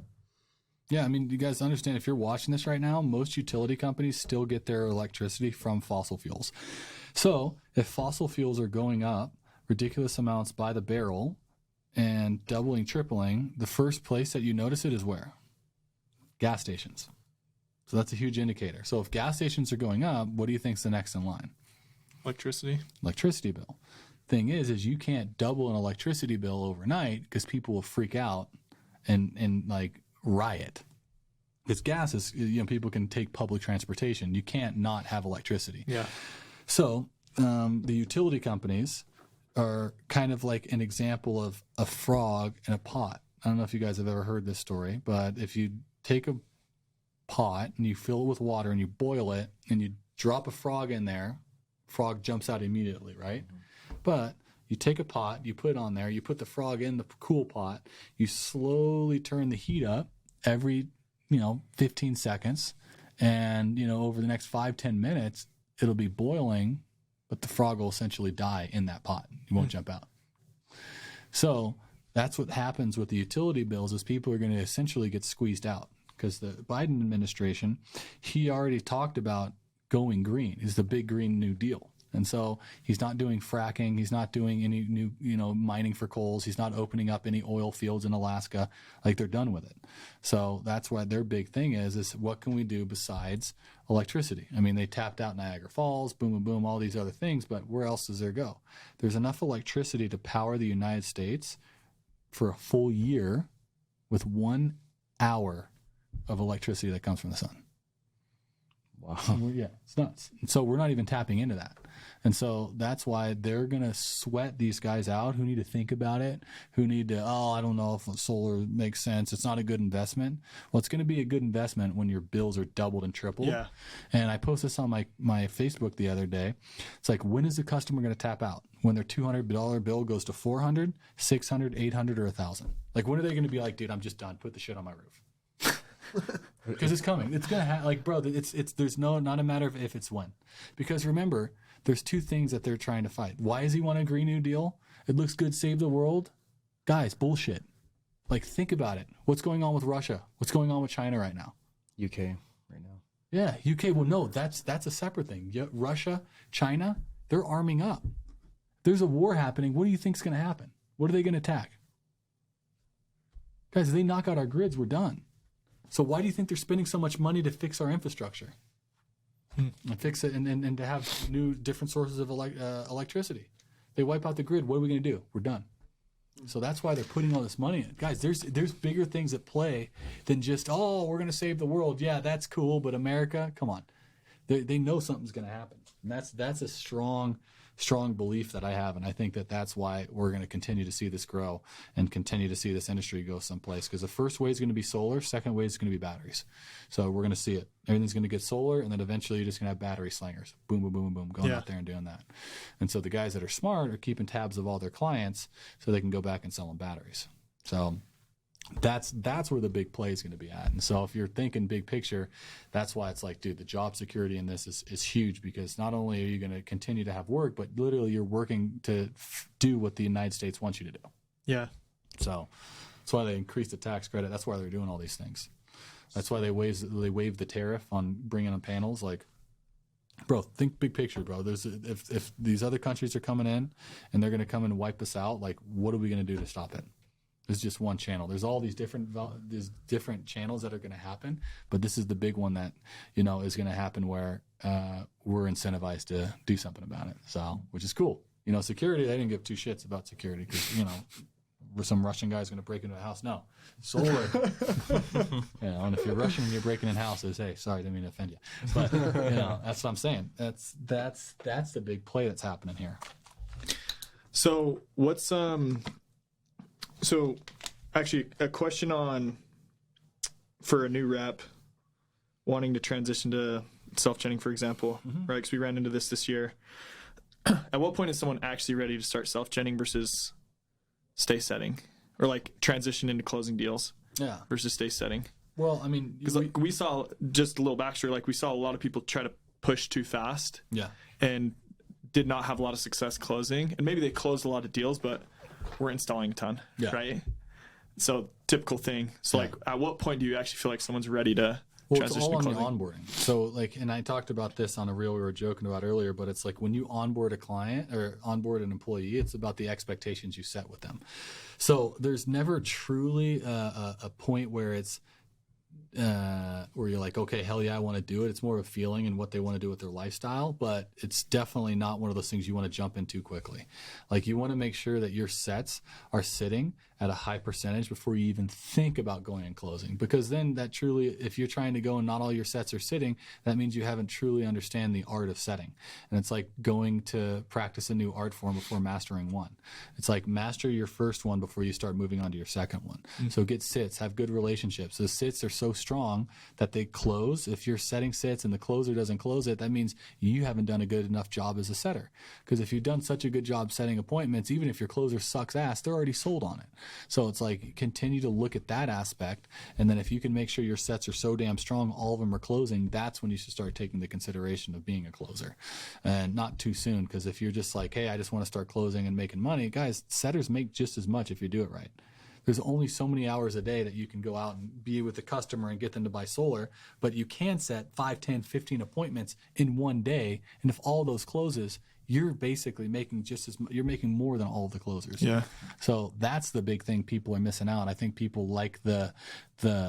Speaker 2: Yeah, I mean, you guys understand, if you're watching this right now, most utility companies still get their electricity from fossil fuels. So if fossil fuels are going up ridiculous amounts by the barrel and doubling, tripling, the first place that you notice it is where? Gas stations. So that's a huge indicator. So if gas stations are going up, what do you think's the next in line? Electricity bill. Thing is you can't double an electricity bill overnight because people will freak out and like riot. Because gas is, people can take public transportation. You can't not have electricity.
Speaker 1: Yeah.
Speaker 2: So the utility companies are kind of like an example of a frog in a pot. I don't know if you guys have ever heard this story, but if you take a pot and you fill it with water and you boil it and you drop a frog in there, frog jumps out immediately, right? But you take a pot, you put it on there, you put the frog in the cool pot, you slowly turn the heat up every 15 seconds, and over the next 5-10 minutes it'll be boiling, but the frog will essentially die in that pot. He won't jump out. So that's what happens with the utility bills, is people are going to essentially get squeezed out, because the Biden administration, he already talked about going green. Is the big Green New Deal. And so he's not doing fracking. He's not doing any new, mining for coals. He's not opening up any oil fields in Alaska. Like, they're done with it. So that's why their big thing is what can we do besides electricity? I mean, they tapped out Niagara Falls, boom, boom, boom, all these other things, but where else does there go? There's enough electricity to power the United States for a full year with 1 hour of electricity that comes from the sun.
Speaker 4: Wow.
Speaker 2: Yeah, it's nuts. And so we're not even tapping into that. And so that's why they're going to sweat these guys out who need to think about it, who need to, I don't know if solar makes sense. It's not a good investment. Well, it's going to be a good investment when your bills are doubled and tripled.
Speaker 1: Yeah.
Speaker 2: And I posted this on my Facebook the other day. It's like, when is the customer going to tap out? When their $200 bill goes to $400, $600, $800, or $1,000? Like, when are they going to be like, dude, I'm just done. Put the shit on my roof. Because it's coming. It's gonna like, bro. It's there's not a matter of if, it's when. Because remember, there's two things that they're trying to fight. Why does he want a Green New Deal? It looks good, save the world, guys. Bullshit. Like, think about it. What's going on with Russia? What's going on with China right now?
Speaker 4: UK right now.
Speaker 2: Yeah, UK. Well, no, that's a separate thing. Yeah, Russia, China, they're arming up. There's a war happening. What do you think's going to happen? What are they going to attack? Guys, if they knock out our grids, we're done. So why do you think they're spending so much money to fix our infrastructure and fix it and to have new different sources of electricity? They wipe out the grid. What are we going to do? We're done. So that's why they're putting all this money in. Guys, there's bigger things at play than just, we're going to save the world. Yeah, that's cool, but America, come on. They know something's going to happen. And that's a strong belief that I have, and I think that's why we're going to continue to see this grow and continue to see this industry go someplace. Because the first wave is going to be solar, second wave is going to be batteries. So we're going to see it. Everything's going to get solar, and then eventually you're just going to have battery slingers, boom, boom, boom, boom, going out there and doing that. And so the guys that are smart are keeping tabs of all their clients so they can go back and sell them batteries. So that's where the big play is going to be at. And so if you're thinking big picture, that's why it's like, dude, the job security in this is huge, because not only are you going to continue to have work, but literally you're working to do what the United States wants you to do.
Speaker 1: Yeah.
Speaker 2: So that's why they increased the tax credit. That's why they're doing all these things. That's why they waived the tariff on bringing in panels. Like, bro, think big picture, bro. If these other countries are coming in and they're going to come and wipe us out, like, what are we going to do to stop it? There's just one channel. There's all these different channels that are going to happen, but this is the big one that is going to happen where we're incentivized to do something about it. So, which is cool. Security. They didn't give two shits about security because some Russian guy's going to break into a house. No, solar. And if you're Russian and you're breaking in houses, hey, sorry, didn't mean to offend you. But that's what I'm saying. That's the big play that's happening here.
Speaker 1: So what's so actually a question for a new rep wanting to transition to self-jetting, for example, right? Because we ran into this year. At what point is someone actually ready to start self-jetting versus stay setting, or like transition into closing deals?
Speaker 2: Yeah.
Speaker 1: Versus stay setting.
Speaker 2: Well, I mean,
Speaker 1: because like we saw, just a little backstory, like we saw a lot of people try to push too fast.
Speaker 2: Yeah.
Speaker 1: And did not have a lot of success closing, and maybe they closed a lot of deals, but we're installing a ton, right? So typical thing. So like, at what point do you actually feel like someone's ready to transition
Speaker 2: it's all
Speaker 1: to
Speaker 2: on
Speaker 1: closing?
Speaker 2: the onboarding. So like, and I talked about this on a reel we were joking about earlier, but it's like when you onboard a client or onboard an employee, it's about the expectations you set with them. So there's never truly a point where it's where you're like, okay, hell yeah, I want to do it. It's more of a feeling and what they want to do with their lifestyle, but it's definitely not one of those things you want to jump in too quickly. Like you want to make sure that your sets are sitting at a high percentage before you even think about going and closing, because then that truly, if you're trying to go and not all your sets are sitting, that means you haven't truly understand the art of setting. And it's like going to practice a new art form before mastering one. It's like master your first one before you start moving on to your second one. So get sits, have good relationships. The sits are so strong that they close. If you're setting sits and the closer doesn't close it, that means you haven't done a good enough job as a setter. Because if you've done such a good job setting appointments, even if your closer sucks ass, they're already sold on it. So it's like continue to look at that aspect, and then if you can make sure your sets are so damn strong, all of them are closing, that's when you should start taking the consideration of being a closer. And not too soon, because if you're just like, hey, I just want to start closing and making money, guys, setters make just as much if you do it right. There's only so many hours a day that you can go out and be with the customer and get them to buy solar, but you can set 5, 10, 15 appointments in one day, and if all those closes, you're basically making you're making more than all of the closers.
Speaker 1: Yeah.
Speaker 2: So that's the big thing people are missing out. I think people like the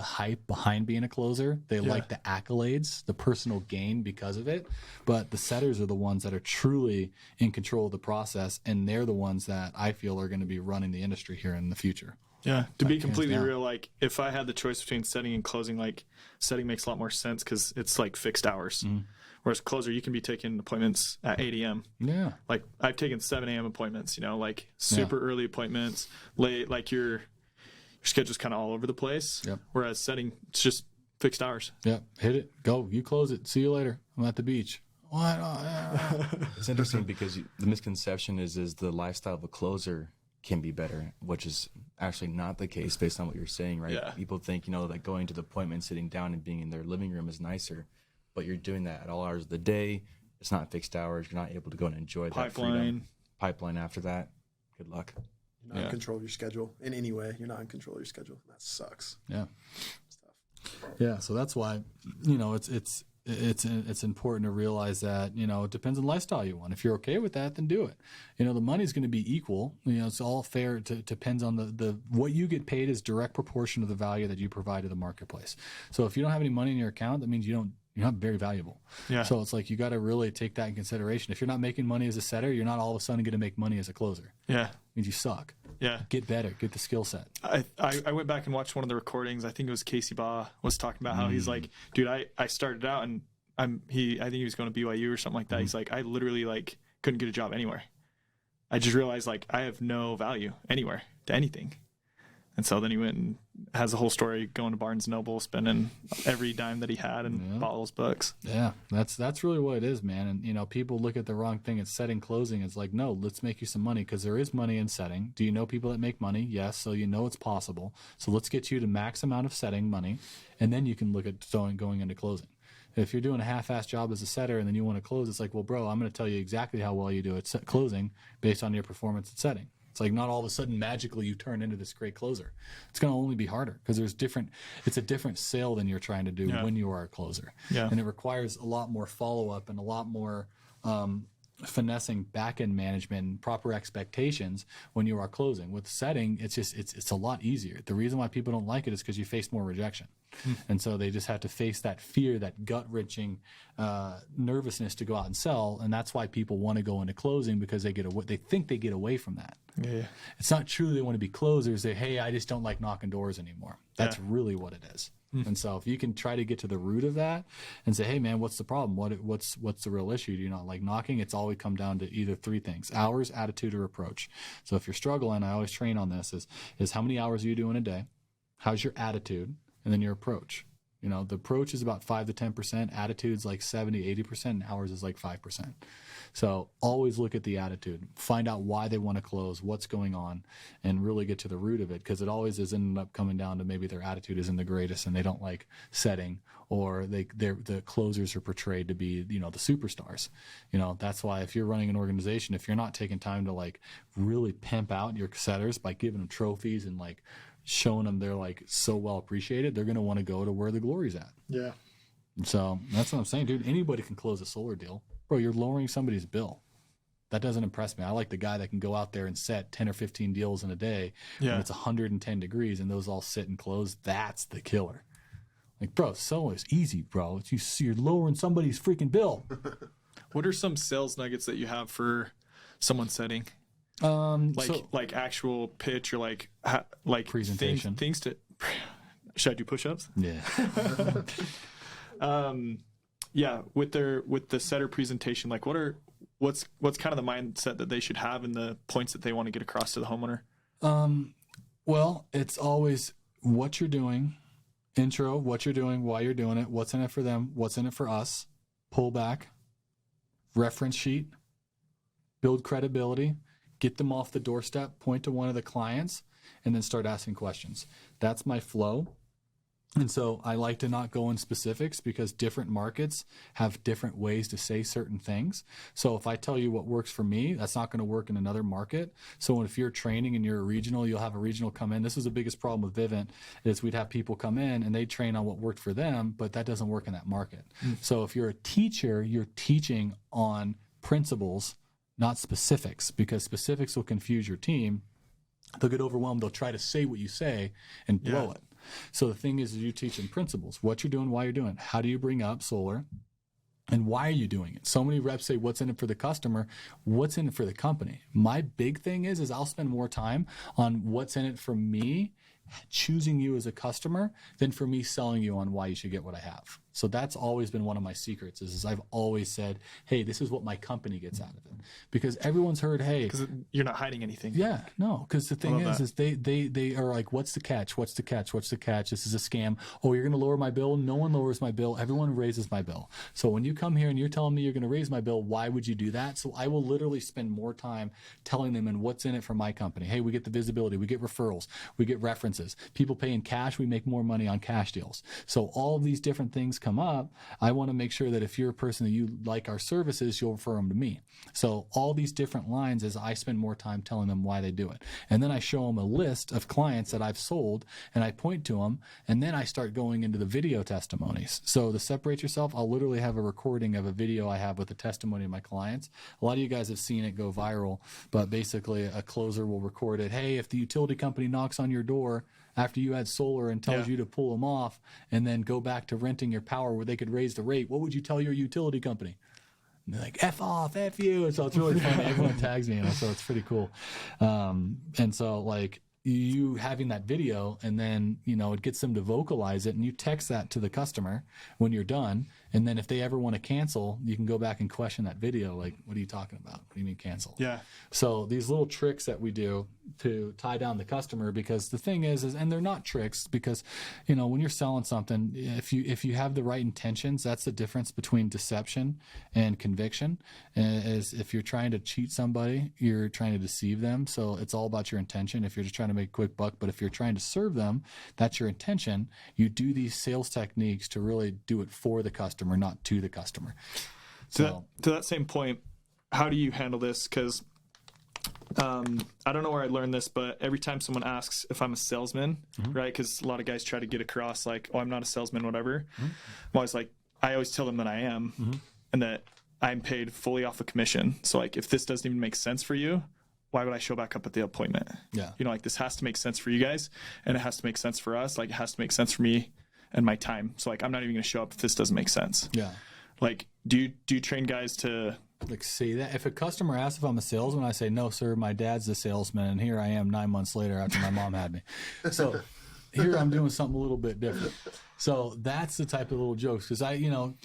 Speaker 2: hype behind being a closer. They like the accolades, the personal gain because of it. But the setters are the ones that are truly in control of the process, and they're the ones that I feel are going to be running the industry here in the future.
Speaker 1: Yeah. To be completely real, like if I had the choice between setting and closing, like setting makes a lot more sense because it's like fixed hours. Whereas closer, you can be taking appointments at 8 a.m.
Speaker 2: Yeah.
Speaker 1: Like I've taken 7 a.m. appointments, like super early appointments, late, like your schedule's kind of all over the place.
Speaker 2: Yep.
Speaker 1: Whereas setting, it's just fixed hours.
Speaker 2: Yep. Hit it. Go. You close it. See you later. I'm at the beach. What?
Speaker 4: It's interesting because the misconception is the lifestyle of a closer can be better, which is actually not the case based on what you're saying, right?
Speaker 1: Yeah.
Speaker 4: People think, that going to the appointment, sitting down and being in their living room is nicer, but you're doing that at all hours of the day. It's not fixed hours. You're not able to go and enjoy that freedom. Pipeline after that. Good luck.
Speaker 5: You're not in control of your schedule in any way. You're not in control of your schedule. That sucks.
Speaker 2: Yeah. Yeah. So that's why, it's important to realize that, it depends on the lifestyle you want. If you're okay with that, then do it. The money's going to be equal. It's all fair. It depends on the what you get paid is direct proportion to the value that you provide to the marketplace. So if you don't have any money in your account, that means you're not very valuable. Yeah. So it's like you got to really take that in consideration. If you're not making money as a setter, you're not all of a sudden going to make money as a closer.
Speaker 1: Yeah.
Speaker 2: It means you suck.
Speaker 1: Yeah.
Speaker 2: Get better. Get the skill set.
Speaker 1: I went back and watched one of the recordings. I think it was Casey Baugh was talking about how he's like, dude, I started out and I think he was going to BYU or something like that. He's like, I literally couldn't get a job anywhere. I just realized I have no value anywhere to anything. And so then he went and has a whole story going to Barnes & Noble, spending every dime that he had and bought those books.
Speaker 2: Yeah, that's really what it is, man. And, people look at the wrong thing at setting, closing. It's like, no, let's make you some money because there is money in setting. Do you know people that make money? Yes, so it's possible. So let's get you to max amount of setting money, and then you can look at going into closing. If you're doing a half-assed job as a setter and then you want to close, it's like, well, bro, I'm going to tell you exactly how well you do at closing based on your performance at setting. It's like not all of a sudden magically you turn into this great closer. It's going to only be harder because it's a different sale than you're trying to do when you are a closer. Yeah. And it requires a lot more follow-up and a lot more finessing back-end management and proper expectations when you are closing. With setting, it's a lot easier. The reason why people don't like it is because you face more rejection. And so they just have to face that fear, that gut-wrenching nervousness to go out and sell, and that's why people want to go into closing because they think they get away from that.
Speaker 1: Yeah.
Speaker 2: It's not true they want to be closers. They, hey, I just don't like knocking doors anymore. That's really what it is. And so if you can try to get to the root of that and say, hey, man, what's the problem? What's the real issue? Do you not like knocking? It's always come down to either three things: hours, attitude, or approach. So if you're struggling, I always train on this is how many hours are you doing a day? How's your attitude? And then your approach. You know, the approach is about 5 to 10%. Attitude's like 70, 80%. And hours is like 5%. So always look at the attitude. Find out why they want to close, what's going on, and really get to the root of it, because it always is ended up coming down to maybe their attitude isn't the greatest and they don't like setting, or the closers are portrayed to be, you know, the superstars. You know, that's why if you're running an organization, if you're not taking time to like really pimp out your setters by giving them trophies and like showing them they're like so well appreciated, they're going to want to go to where the glory's at.
Speaker 1: Yeah.
Speaker 2: So that's what I'm saying, dude. Anybody can close a solar deal. Bro, you're lowering somebody's bill. That doesn't impress me. I like the guy that can go out there and set 10 or 15 deals in a day when it's 110 degrees and those all sit and close. That's the killer. Like, bro, so is easy, bro. You're lowering somebody's freaking bill.
Speaker 1: What are some sales nuggets that you have for someone setting? Like actual pitch or like
Speaker 2: presentation
Speaker 1: things to. Should I do push-ups?
Speaker 2: Yeah.
Speaker 1: Yeah, with the setter presentation, like what's kind of the mindset that they should have and the points that they want to get across to the homeowner?
Speaker 2: Well, it's always what you're doing, intro, what you're doing, why you're doing it, what's in it for them, what's in it for us, pull back, reference sheet, build credibility, get them off the doorstep, point to one of the clients, and then start asking questions. That's my flow. And so I like to not go in specifics because different markets have different ways to say certain things. So if I tell you what works for me, that's not going to work in another market. So if you're training and you're a regional, you'll have a regional come in. This was the biggest problem with Vivint is we'd have people come in and they train on what worked for them, but that doesn't work in that market. So if you're a teacher, you're teaching on principles, not specifics, because specifics will confuse your team. They'll get overwhelmed. They'll try to say what you say and blow it. So the thing is you teach them principles, what you're doing, why you're doing it. How do you bring up solar and why are you doing it? So many reps say, what's in it for the customer? What's in it for the company? My big thing is I'll spend more time on what's in it for me, choosing you as a customer, than for me selling you on why you should get what I have. So that's always been one of my secrets is I've always said, hey, this is what my company gets out of it. Because everyone's heard, hey.
Speaker 1: Because you're not hiding anything.
Speaker 2: Yeah, no. Because the thing is they are like, what's the catch? What's the catch? What's the catch? This is a scam. Oh, you're going to lower my bill? No one lowers my bill. Everyone raises my bill. So when you come here and you're telling me you're going to raise my bill, why would you do that? So I will literally spend more time telling them and what's in it for my company. Hey, we get the visibility. We get referrals. We get references. People pay in cash. We make more money on cash deals. So all of these different things come up. I want to make sure that if you're a person that you like our services, you'll refer them to me. So all these different lines is I spend more time telling them why they do it. And then I show them a list of clients that I've sold and I point to them. And then I start going into the video testimonies. So to separate yourself, I'll literally have a recording of a video I have with the testimony of my clients. A lot of you guys have seen it go viral, but basically a closer will record it. Hey, if the utility company knocks on your door after you had solar and tells you to pull them off and then go back to renting your power where they could raise the rate, what would you tell your utility company? And they're like, F off, F you. And so it's really funny. Everyone tags me, so it's pretty cool. And so like you having that video and then, it gets them to vocalize it and you text that to the customer when you're done. And then if they ever want to cancel, you can go back and question that video. Like, what are you talking about? What do you mean cancel? Yeah. So these little tricks that we do to tie down the customer, because the thing is, and they're not tricks because, when you're selling something, if you have the right intentions, that's the difference between deception and conviction. Is if you're trying to cheat somebody, you're trying to deceive them. So it's all about your intention. If you're just trying to make a quick buck, but if you're trying to serve them, that's your intention. You do these sales techniques to really do it for the customer, not to the customer.
Speaker 1: To that same point, how do you handle this? Because I don't know where I learned this, but every time someone asks if I'm a salesman, right? Because a lot of guys try to get across like, oh, I'm not a salesman, whatever. I'm always like, I always tell them that I am and that I'm paid fully off a commission. So like, if this doesn't even make sense for you, why would I show back up at the appointment? Yeah. Like this has to make sense for you guys and it has to make sense for us. Like it has to make sense for me and my time. So like, I'm not even going to show up if this doesn't make sense. Yeah. Like, do you train guys to
Speaker 2: like say that. If a customer asks if I'm a salesman, I say, no, sir, my dad's the salesman, and here I am 9 months later after my mom had me. So here I'm doing something a little bit different. So that's the type of little jokes, because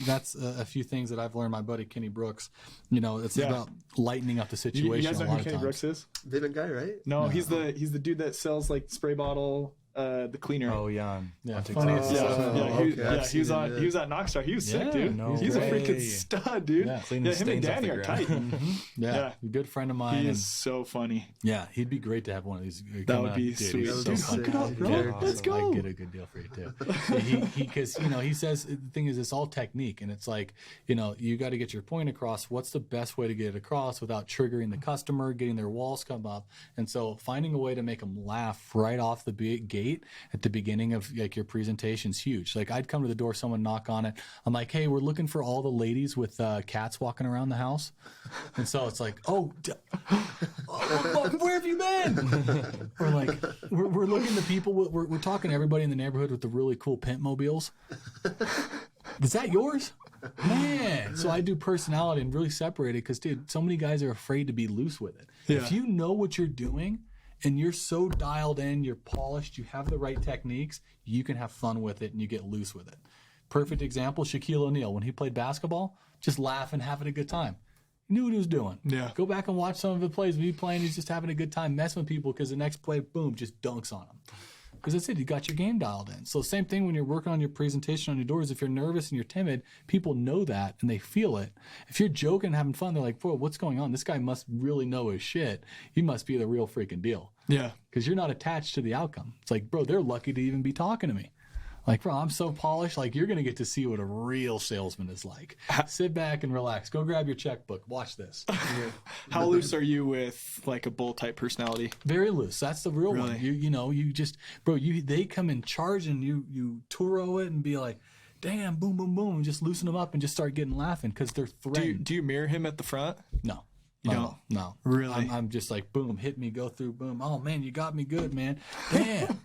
Speaker 2: that's a few things that I've learned. My buddy Kenny Brooks, it's about lightening up the situation.
Speaker 1: You guys know who Kenny Brooks is?
Speaker 5: Vaping guy, right?
Speaker 1: No, he's the dude that sells like spray bottle. The cleaner.
Speaker 4: Oh, Jan.
Speaker 2: Yeah,
Speaker 1: funniest. He was at Knockstar. He was sick, dude. He's a freaking stud, dude. Yeah,
Speaker 4: him
Speaker 1: and Danny are tight.
Speaker 2: Yeah, a good friend of mine.
Speaker 1: He is so funny.
Speaker 2: Yeah, he'd be great to have one of these.
Speaker 1: That would be sweet.
Speaker 2: Dude, hook it up, bro. Let's go. I get a good deal for you too. Because he says the thing is, it's all technique, and it's like you got to get your point across. What's the best way to get it across without triggering the customer, getting their walls come up, and so finding a way to make them laugh right off the gate at the beginning of like your presentation's huge. Like I'd come to the door, someone knock on it. I'm like, hey, we're looking for all the ladies with cats walking around the house. And so it's like, where have you been? Or like, we're looking to people. We're talking to everybody in the neighborhood with the really cool pimp mobiles. Is that yours? Man. So I do personality and really separate it because, dude, so many guys are afraid to be loose with it. Yeah. If you know what you're doing, and you're so dialed in, you're polished, you have the right techniques, you can have fun with it and you get loose with it. Perfect example, Shaquille O'Neal. When he played basketball, just laughing, having a good time. He knew what he was doing. Yeah. Go back and watch some of the plays. When he's playing, he's just having a good time, messing with people because the next play, boom, just dunks on them. Because that's it. You got your game dialed in. So same thing when you're working on your presentation on your doors. If you're nervous and you're timid, people know that and they feel it. If you're joking and having fun, they're like, bro, what's going on? This guy must really know his shit. He must be the real freaking deal. Yeah. Because you're not attached to the outcome. It's like, bro, they're lucky to even be talking to me. Like, bro, I'm so polished. Like, you're going to get to see what a real salesman is like. Sit back and relax. Go grab your checkbook. Watch this.
Speaker 1: How loose are you with, like, a bull type personality?
Speaker 2: Very loose. That's the real one. You just, bro, they come in charge and you turo it and be like, damn, boom, boom, boom, and just loosen them up and just start getting laughing because they're threatened.
Speaker 1: Do you mirror him at the front?
Speaker 2: No. No.
Speaker 1: Really?
Speaker 2: I'm just like, boom, hit me, go through, boom. Oh, man, you got me good, man. Damn.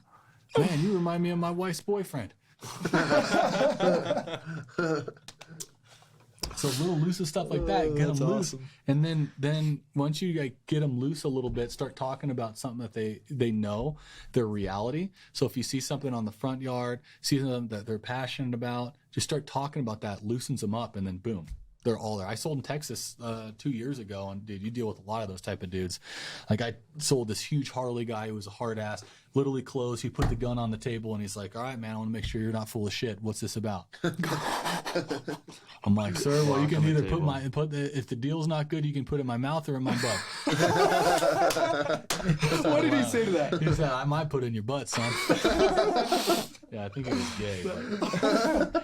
Speaker 2: Man, you remind me of my wife's boyfriend. So little loose stuff like that, get them loose. Awesome. And then once you get them loose a little bit, start talking about something that they know, their reality. So if you see something on the front yard, see something that they're passionate about, just start talking about that, loosens them up, and then boom. They're all there. I sold in Texas 2 years ago, and dude, you deal with a lot of those type of dudes. Like I sold this huge Harley guy who was a hard ass, literally closed. He put the gun on the table, and he's like, "All right, man, I want to make sure you're not full of shit. What's this about?" I'm like, "Sir, well, you can either if the deal's not good, you can put it in my mouth or in my butt."
Speaker 1: What did he say to that?
Speaker 2: He said, "I might put it in your butt, son." Yeah, I think he was gay. But...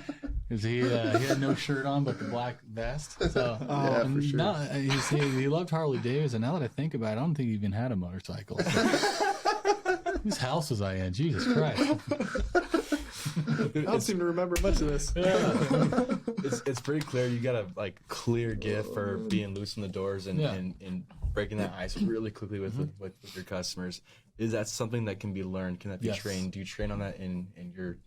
Speaker 2: Because he had no shirt on but the black vest. So
Speaker 5: yeah, for sure.
Speaker 2: He loved Harley Davidson. Now that I think about it, I don't think he even had a motorcycle. So. Whose house was I in? Jesus Christ.
Speaker 1: I don't seem to remember much of this.
Speaker 4: Yeah. It's pretty clear. You got a clear gift for being loose in the doors and breaking that ice really quickly with your customers. Is that something that can be learned? Can that be trained? Do you train on that in your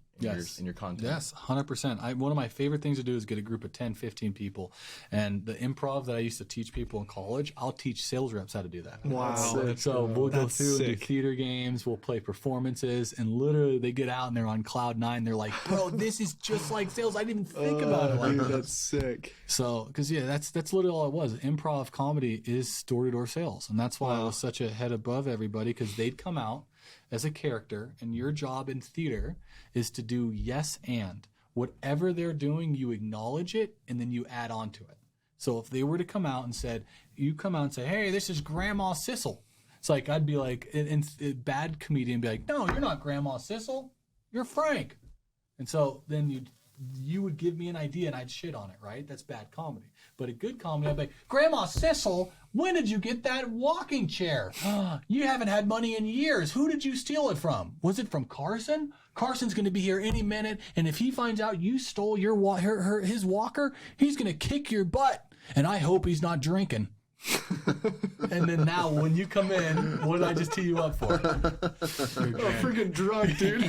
Speaker 4: content?
Speaker 2: Yes, 100%. One of my favorite things to do is get a group of 10, 15 people. And the improv that I used to teach people in college, I'll teach sales reps how to do that.
Speaker 1: Wow.
Speaker 2: So we'll go through and do theater games, we'll play performances, and literally they get out and they're on cloud nine. They're like, bro, this is just like sales. I didn't even think about it like that.
Speaker 1: That's sick.
Speaker 2: So, because that's literally all it was. Improv comedy is door-to-door sales. And that's why I was such a head above everybody, because they'd come out as a character, and your job in theater is to do yes and. Whatever they're doing, you acknowledge it, and then you add on to it. So if they were to come out and say, hey, this is Grandma Sissel. It's like, I'd be like, and bad comedian be like, no, you're not Grandma Sissel. You're Frank. And so then you would give me an idea and I'd shit on it, right? That's bad comedy. But a good comedy, I'd be like, Grandma Sissel, when did you get that walking chair? You haven't had money in years. Who did you steal it from? Was it from Carson? Carson's going to be here any minute, and if he finds out you stole his walker, he's going to kick your butt. And I hope he's not drinking. And then now when you come in, what did I just tee you up for?
Speaker 1: Freaking drunk, dude.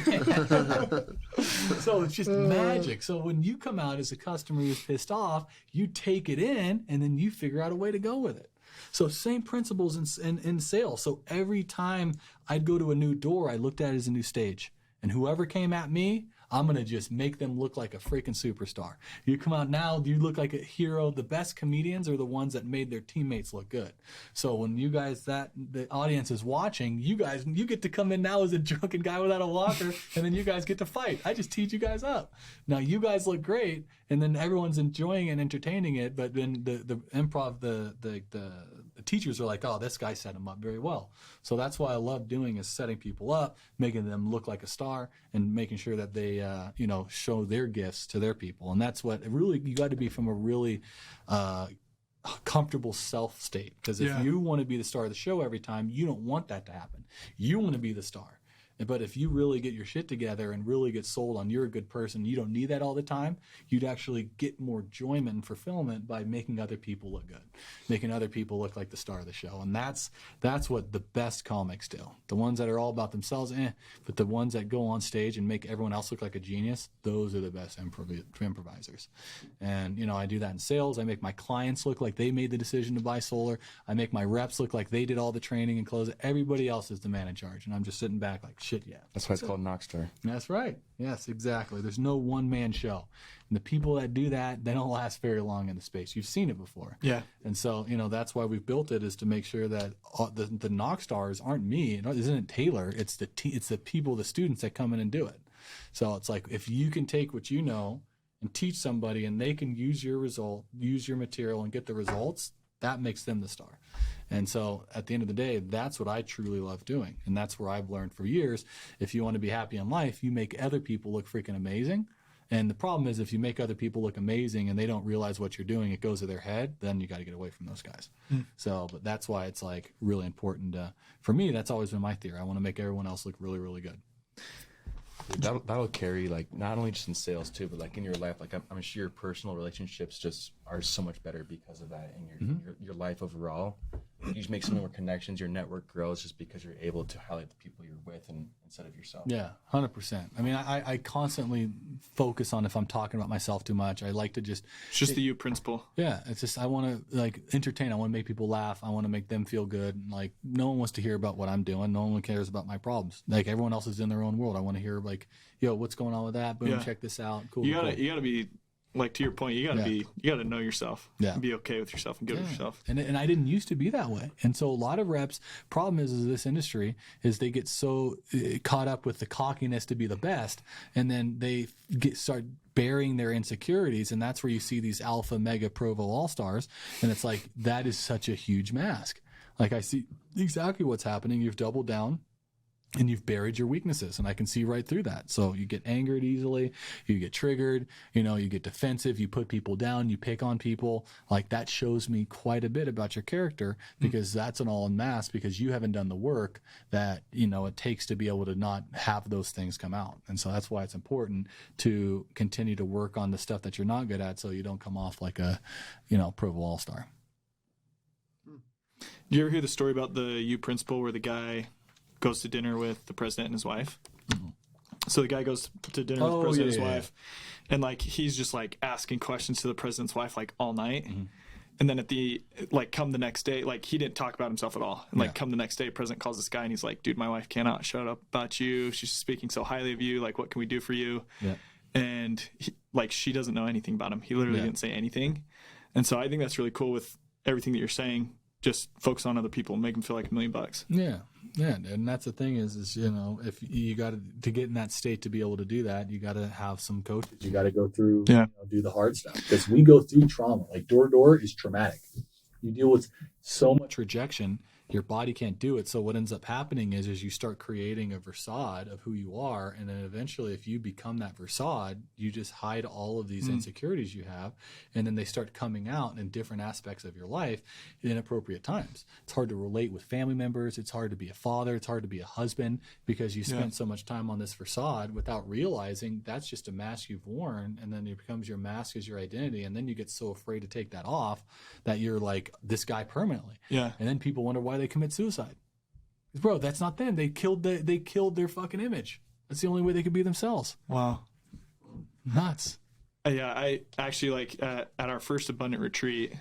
Speaker 2: So it's just magic. So when you come out as a customer who's pissed off, you take it in and then you figure out a way to go with it. So same principles in sales. So every time I'd go to a new door, I looked at it as a new stage. And whoever came at me, I'm going to just make them look like a freaking superstar. You come out now, you look like a hero. The best comedians are the ones that made their teammates look good. So when you guys, the audience is watching, you get to come in now as a drunken guy without a walker, and then you guys get to fight. I just teach you guys up. Now you guys look great, and then everyone's enjoying and entertaining it, but then the improv, the teachers are like, oh, this guy set him up very well. So that's why I love doing is setting people up, making them look like a star, and making sure that they show their gifts to their people. And that's what really, you got to be from a really comfortable self state. Because if you want to be the star of the show every time, you don't want that to happen. You want to be the star. But if you really get your shit together and really get sold on you're a good person, you don't need that all the time, you'd actually get more enjoyment and fulfillment by making other people look good, making other people look like the star of the show. And that's what the best comics do. The ones that are all about themselves, but the ones that go on stage and make everyone else look like a genius, those are the best improvisers. And, I do that in sales. I make my clients look like they made the decision to buy solar. I make my reps look like they did all the training and close it. Everybody else is the man in charge. And I'm just sitting back like, shit, yeah.
Speaker 4: That's why it's called Knockstar.
Speaker 2: That's right. Yes, exactly. There's no one-man show. And the people that do that, they don't last very long in the space. You've seen it before.
Speaker 1: Yeah.
Speaker 2: And so, that's why we've built it, is to make sure that the Knockstars aren't me. It isn't Taylor. It's the people, the students that come in and do it. So it's like, if you can take what you know and teach somebody and they can use your material and get the results, that makes them the star. And so at the end of the day, that's what I truly love doing. And that's where I've learned for years, if you want to be happy in life, you make other people look freaking amazing. And the problem is, if you make other people look amazing and they don't realize what you're doing, it goes to their head, then you got to get away from those guys. So, but that's why it's like really important. For me, that's always been my theory. I want to make everyone else look really, really good.
Speaker 4: That'll carry, like, not only just in sales too, but like in your life. Like I'm sure your personal relationships just are so much better because of that, and your life overall. You just make so many more connections. Your network grows just because you're able to highlight the people you're with and instead of yourself.
Speaker 2: Yeah, 100%. I mean, I constantly focus on if I'm talking about myself too much. I like to just...
Speaker 1: It's just the you principle.
Speaker 2: Yeah, it's just I want to entertain. I want to make people laugh. I want to make them feel good. Like, no one wants to hear about what I'm doing. No one cares about my problems. Like, everyone else is in their own world. I want to hear, like, yo, what's going on with that? Boom, check this out. Cool.
Speaker 1: You gotta be... Like, to your point, you gotta know yourself.
Speaker 2: Yeah.
Speaker 1: And be okay with yourself and good with yourself.
Speaker 2: And I didn't used to be that way. And so a lot of reps, problem is this industry is they get so caught up with the cockiness to be the best, and then they start burying their insecurities, and that's where you see these alpha mega provo all-stars, and it's like, that is such a huge mask. Like, I see exactly what's happening. You've doubled down and you've buried your weaknesses, and I can see right through that. So you get angered easily, you get triggered, you get defensive, you put people down, you pick on people. Like, that shows me quite a bit about your character, because that's an all in mask, because you haven't done the work that, it takes to be able to not have those things come out. And so that's why it's important to continue to work on the stuff that you're not good at, so you don't come off like a, Provo All-Star.
Speaker 1: Do you ever hear the story about the U principle where the guy goes to dinner with the president and his wife? So the guy goes to dinner with the president and his wife, and like, he's just like asking questions to the president's wife like all night. And then come the next day, like, he didn't talk about himself at all. And come the next day, president calls this guy and he's like, dude, my wife cannot shut up about you. She's speaking so highly of you. Like, what can we do for you? And she doesn't know anything about him. He literally didn't say anything. And so I think that's really cool with everything that you're saying. Just focus on other people and make them feel like $1 million.
Speaker 2: Yeah. And that's the thing is if you got to get in that state to be able to do that, you got to have some coaches. You got to go through, do the hard stuff, because we go through trauma. Like, door is traumatic. You deal with so much rejection, Your body can't do it. So what ends up happening is you start creating a facade of who you are. And then eventually, if you become that facade, you just hide all of these insecurities you have. And then they start coming out in different aspects of your life in inappropriate times. It's hard to relate with family members. It's hard to be a father. It's hard to be a husband because you spent so much time on this facade without realizing that's just a mask you've worn. And then it becomes your mask as your identity. And then you get so afraid to take that off that you're like this guy permanently.
Speaker 1: Yeah.
Speaker 2: And then people wonder why they commit suicide. Bro, that's not them. They killed their fucking image. That's the only way they could be themselves.
Speaker 1: Wow.
Speaker 2: Nuts.
Speaker 1: Yeah, I actually like at our first abundant retreat,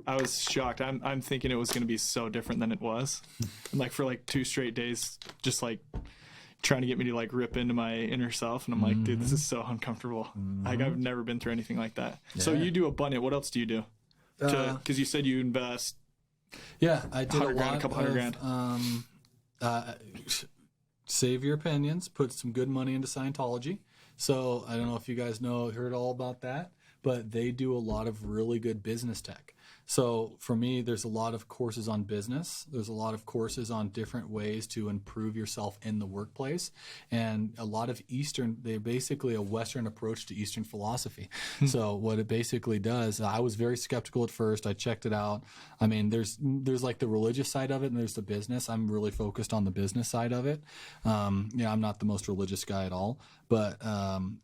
Speaker 1: I was shocked. I'm thinking it was going to be so different than it was. And like for like 2 straight days, just like trying to get me to like rip into my inner self. And I'm like, dude, this is so uncomfortable. Like I've never been through anything like that. Yeah. So you do abundant. What else do you do? Because you said you invest.
Speaker 2: Yeah, I did
Speaker 1: a couple $100,000.
Speaker 2: Save your opinions. Put some good money into Scientology. So I don't know if you guys heard all about that, but they do a lot of really good business tech. So for me, there's a lot of courses on business. There's a lot of courses on different ways to improve yourself in the workplace. And a lot of they're basically a Western approach to Eastern philosophy. So what it basically does, I was very skeptical at first. I checked it out. I mean, there's like the religious side of it and there's the business. I'm really focused on the business side of it. I'm not the most religious guy at all, but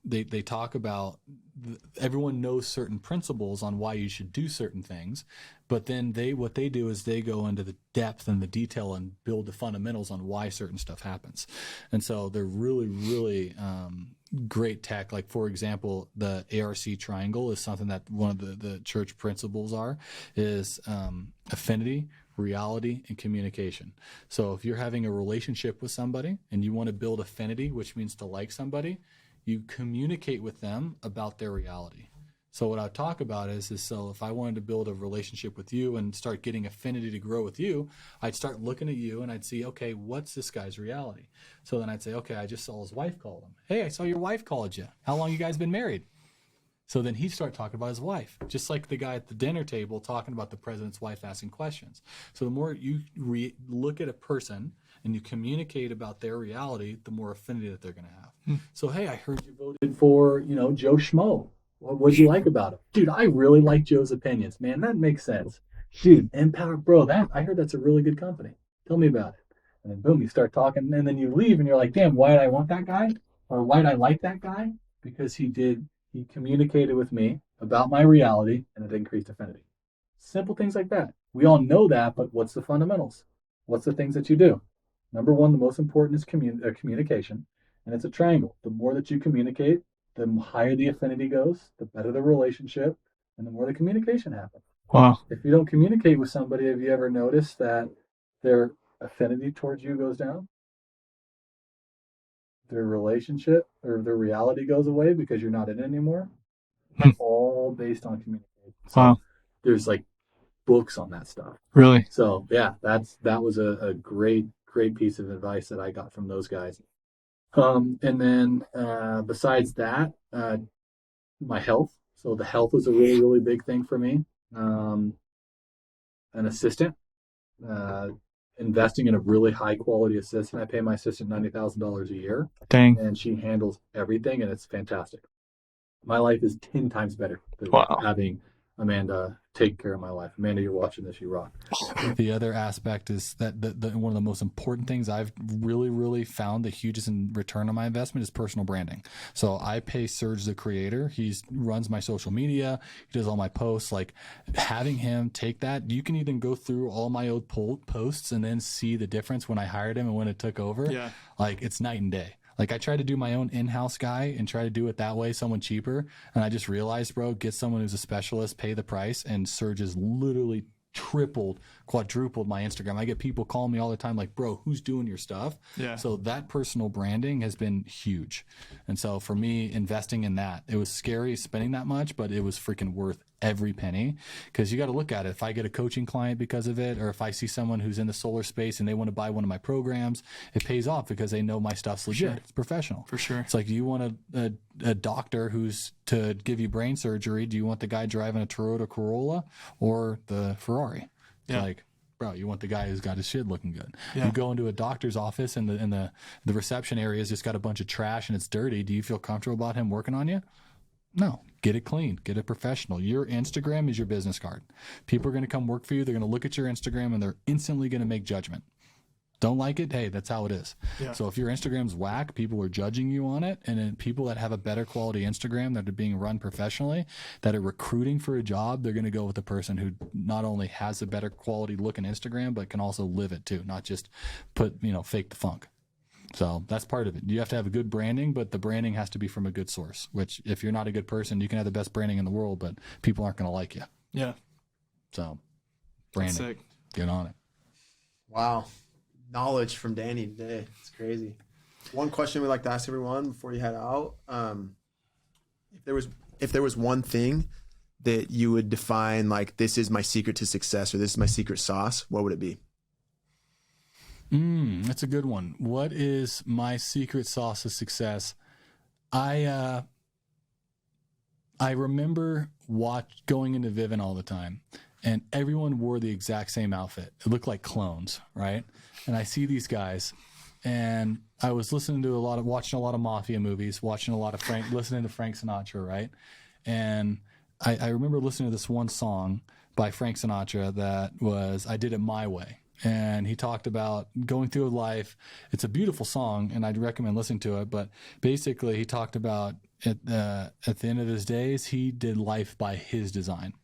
Speaker 2: they talk about everyone knows certain principles on why you should do certain things, but then what they do is they go into the depth and the detail and build the fundamentals on why certain stuff happens. And so they're really, really great tech. Like, for example, the ARC triangle is something that one of the church principles is affinity, reality, and communication. So if you're having a relationship with somebody and you want to build affinity, which means to like somebody, you communicate with them about their reality. So what I talk about is so if I wanted to build a relationship with you and start getting affinity to grow with you, I'd start looking at you and I'd see, okay, what's this guy's reality? So then I'd say, okay, I just saw his wife call him. Hey, I saw your wife called you. How long you guys been married? So then he'd start talking about his wife, just like the guy at the dinner table talking about the president's wife asking questions. So the more you look at a person and you communicate about their reality, the more affinity that they're going to have. So, hey, I heard you voted for, Joe Schmo. What'd you like about him? Dude, I really like Joe's opinions, man. That makes sense. Dude, Empower, bro, I heard that's a really good company. Tell me about it. And then boom, you start talking, and then you leave and you're like, damn, why did I want that guy? Or why did I like that guy? Because he communicated with me about my reality and it increased affinity. Simple things like that. We all know that, but what's the fundamentals? What's the things that you do? Number one, the most important is communication, and it's a triangle. The more that you communicate, the higher the affinity goes, the better the relationship, and the more the communication happens.
Speaker 1: Wow.
Speaker 2: If you don't communicate with somebody, have you ever noticed that their affinity towards you goes down? Their relationship or their reality goes away because you're not in it anymore? It's all based on communication. So
Speaker 1: wow.
Speaker 2: There's like books on that stuff.
Speaker 1: Really?
Speaker 2: So yeah, that was a great piece of advice that I got from those guys. And then besides that, my health. So the health was a really, really big thing for me. An assistant, investing in a really high quality assistant. I pay my assistant $90,000 a year.
Speaker 1: Dang.
Speaker 2: And she handles everything, and it's fantastic. My life is 10 times better than having Amanda take care of my life. Amanda, you're watching this, you rock. The other aspect is that one of the most important things I've really, really found the hugest in return on my investment is personal branding. So I pay Serge, the creator. He runs my social media. He does all my posts. Like having him take that, you can even go through all my old posts and then see the difference when I hired him and when it took over.
Speaker 1: Yeah.
Speaker 2: Like it's night and day. Like I tried to do my own in-house guy and try to do it that way, someone cheaper. And I just realized, bro, get someone who's a specialist, pay the price. And Serge has literally tripled, quadrupled my Instagram. I get people calling me all the time like, bro, who's doing your stuff?
Speaker 1: Yeah.
Speaker 2: So that personal branding has been huge. And so for me, investing in that, it was scary spending that much, but it was freaking worth every penny, because you got to look at it. If I get a coaching client because of it, or if I see someone who's in the solar space and they want to buy one of my programs, it pays off because they know my stuff's legit. Sure. It's professional. For sure. It's like, do you want a doctor who's to give you brain surgery? Do you want the guy driving a Toyota Corolla or the Ferrari? Yeah. Like, bro, you want the guy who's got his shit looking good. Yeah. You go into a doctor's office and the reception area has just got a bunch of trash and it's dirty. Do you feel comfortable about him working on you? No. Get it clean. Get it professional. Your Instagram is your business card. People are going to come work for you. They're going to look at your Instagram and they're instantly going to make judgment. Don't like it? Hey, that's how it is. Yeah. So if your Instagram's whack, people are judging you on it. And then people that have a better quality Instagram that are being run professionally, that are recruiting for a job, they're going to go with the person who not only has a better quality looking Instagram, but can also live it too, not just put, fake the funk. So that's part of it. You have to have a good branding, but the branding has to be from a good source, which if you're not a good person, you can have the best branding in the world, but people aren't going to like you.
Speaker 1: Yeah.
Speaker 2: So branding, get on it.
Speaker 5: Wow. Knowledge from Danny today. It's crazy. One question we like to ask everyone before you head out. If there was one thing that you would define like this is my secret to success or this is my secret sauce, what would it be?
Speaker 2: That's a good one. What is my secret sauce of success? I remember going into Vivint all the time, and everyone wore the exact same outfit. It looked like clones, right? And I see these guys, and I was watching a lot of mafia movies, listening to Frank Sinatra, right? And I remember listening to this one song by Frank Sinatra that was "I Did It My Way." And he talked about going through life. It's a beautiful song, and I'd recommend listening to it. But basically, he talked about at the end of his days, he did life by his design.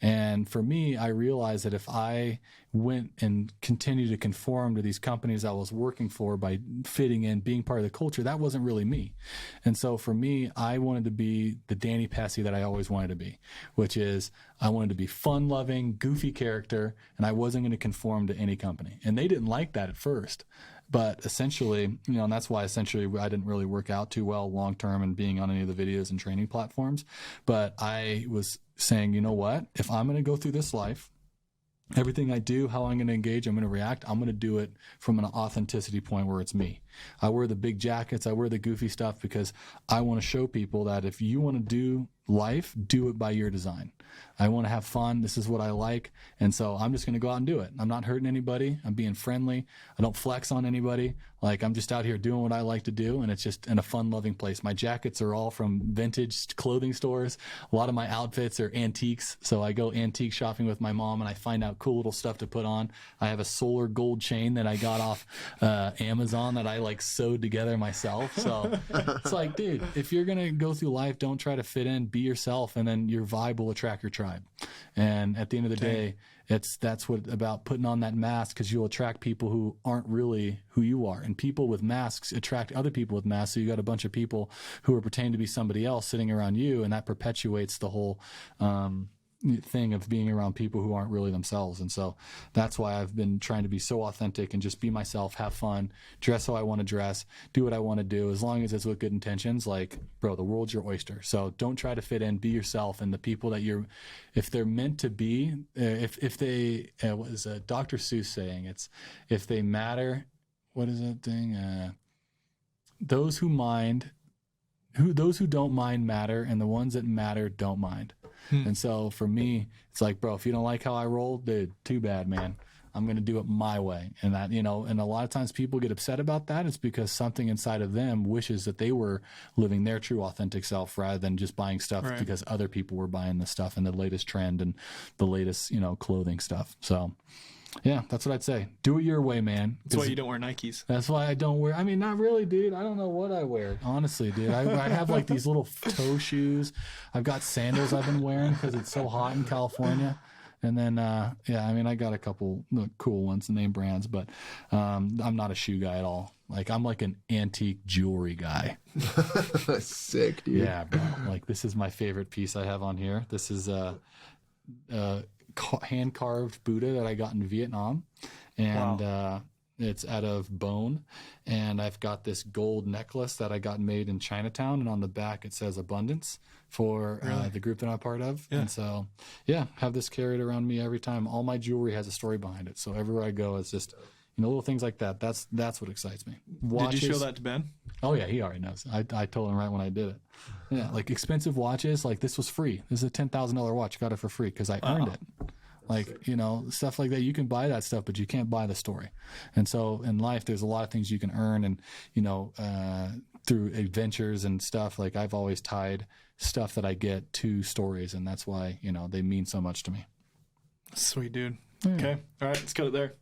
Speaker 2: And for me, I realized that if I went and continued to conform to these companies I was working for by fitting in, being part of the culture, that wasn't really me. And so for me, I wanted to be the Danny Pessy that I always wanted to be, which is I wanted to be fun-loving, goofy character, and I wasn't going to conform to any company. And they didn't like that at first. But essentially, and that's why essentially I didn't really work out too well long-term and being on any of the videos and training platforms. But I was saying, you know what? If I'm going to go through this life, everything I do, how I'm going to engage, I'm going to react, I'm going to do it from an authenticity point where it's me. I wear the big jackets, I wear the goofy stuff because I want to show people that if you want to do life, do it by your design. I want to have fun. This is what I like. And so I'm just going to go out and do it. I'm not hurting anybody. I'm being friendly. I don't flex on anybody. Like I'm just out here doing what I like to do. And it's just in a fun loving place. My jackets are all from vintage clothing stores. A lot of my outfits are antiques. So I go antique shopping with my mom and I find out cool little stuff to put on. I have a solar gold chain that I got off Amazon that I like sewed together myself. So it's like, dude, if you're going to go through life, don't try to fit in, be yourself, and then your vibe will attract your tribe. And at the end of the day, that's what about putting on that mask, because you'll attract people who aren't really who you are. And people with masks attract other people with masks. So you got a bunch of people who are pretending to be somebody else sitting around you, and that perpetuates the whole thing of being around people who aren't really themselves. And so that's why I've been trying to be so authentic and just be myself, have fun, dress how I want to dress, do what I want to do, as long as it's with good intentions. Like, bro, the world's your oyster. So don't try to fit in, be yourself. And the people that if they're meant to be, if they, what is Dr. Seuss saying? It's, if they matter, what is that thing? Those who don't mind matter, and the ones that matter don't mind. And so for me, it's like, bro, if you don't like how I roll, dude, too bad, man. I'm going to do it my way. And that, and a lot of times people get upset about that. It's because something inside of them wishes that they were living their true authentic self rather than just buying stuff because other people were buying the stuff and the latest trend and the latest, clothing stuff. So yeah, that's what I'd say. Do it your way, man.
Speaker 1: That's why you don't wear Nikes.
Speaker 2: That's why I don't wear. I mean, not really, dude. I don't know what I wear. Honestly, dude. I have like these little toe shoes. I've got sandals I've been wearing because it's so hot in California. And then, I got a couple cool ones, name brands, but I'm not a shoe guy at all. Like, I'm like an antique jewelry guy.
Speaker 3: Sick, dude.
Speaker 2: Yeah, bro. Like, this is my favorite piece I have on here. This is hand-carved Buddha that I got in Vietnam, and it's out of bone. And I've got this gold necklace that I got made in Chinatown, and on the back it says abundance for the group that I'm part of. And so have this carried around me every time. All my jewelry has a story behind it, so everywhere I go it's just little things like that. That's what excites me.
Speaker 1: Watches. Did you show that to Ben?
Speaker 2: Oh yeah, he already knows. I told him right when I did it. Yeah, like expensive watches, like this was free. This is a $10,000 watch. Got it for free because I earned it. Like, you know, stuff like that. You can buy that stuff, but you can't buy the story. And so in life, there's a lot of things you can earn, and, you know, through adventures and stuff. Like, I've always tied stuff that I get to stories, and that's why, you know, they mean so much to me.
Speaker 1: Sweet, dude. Yeah. Okay. All right. Let's cut it there.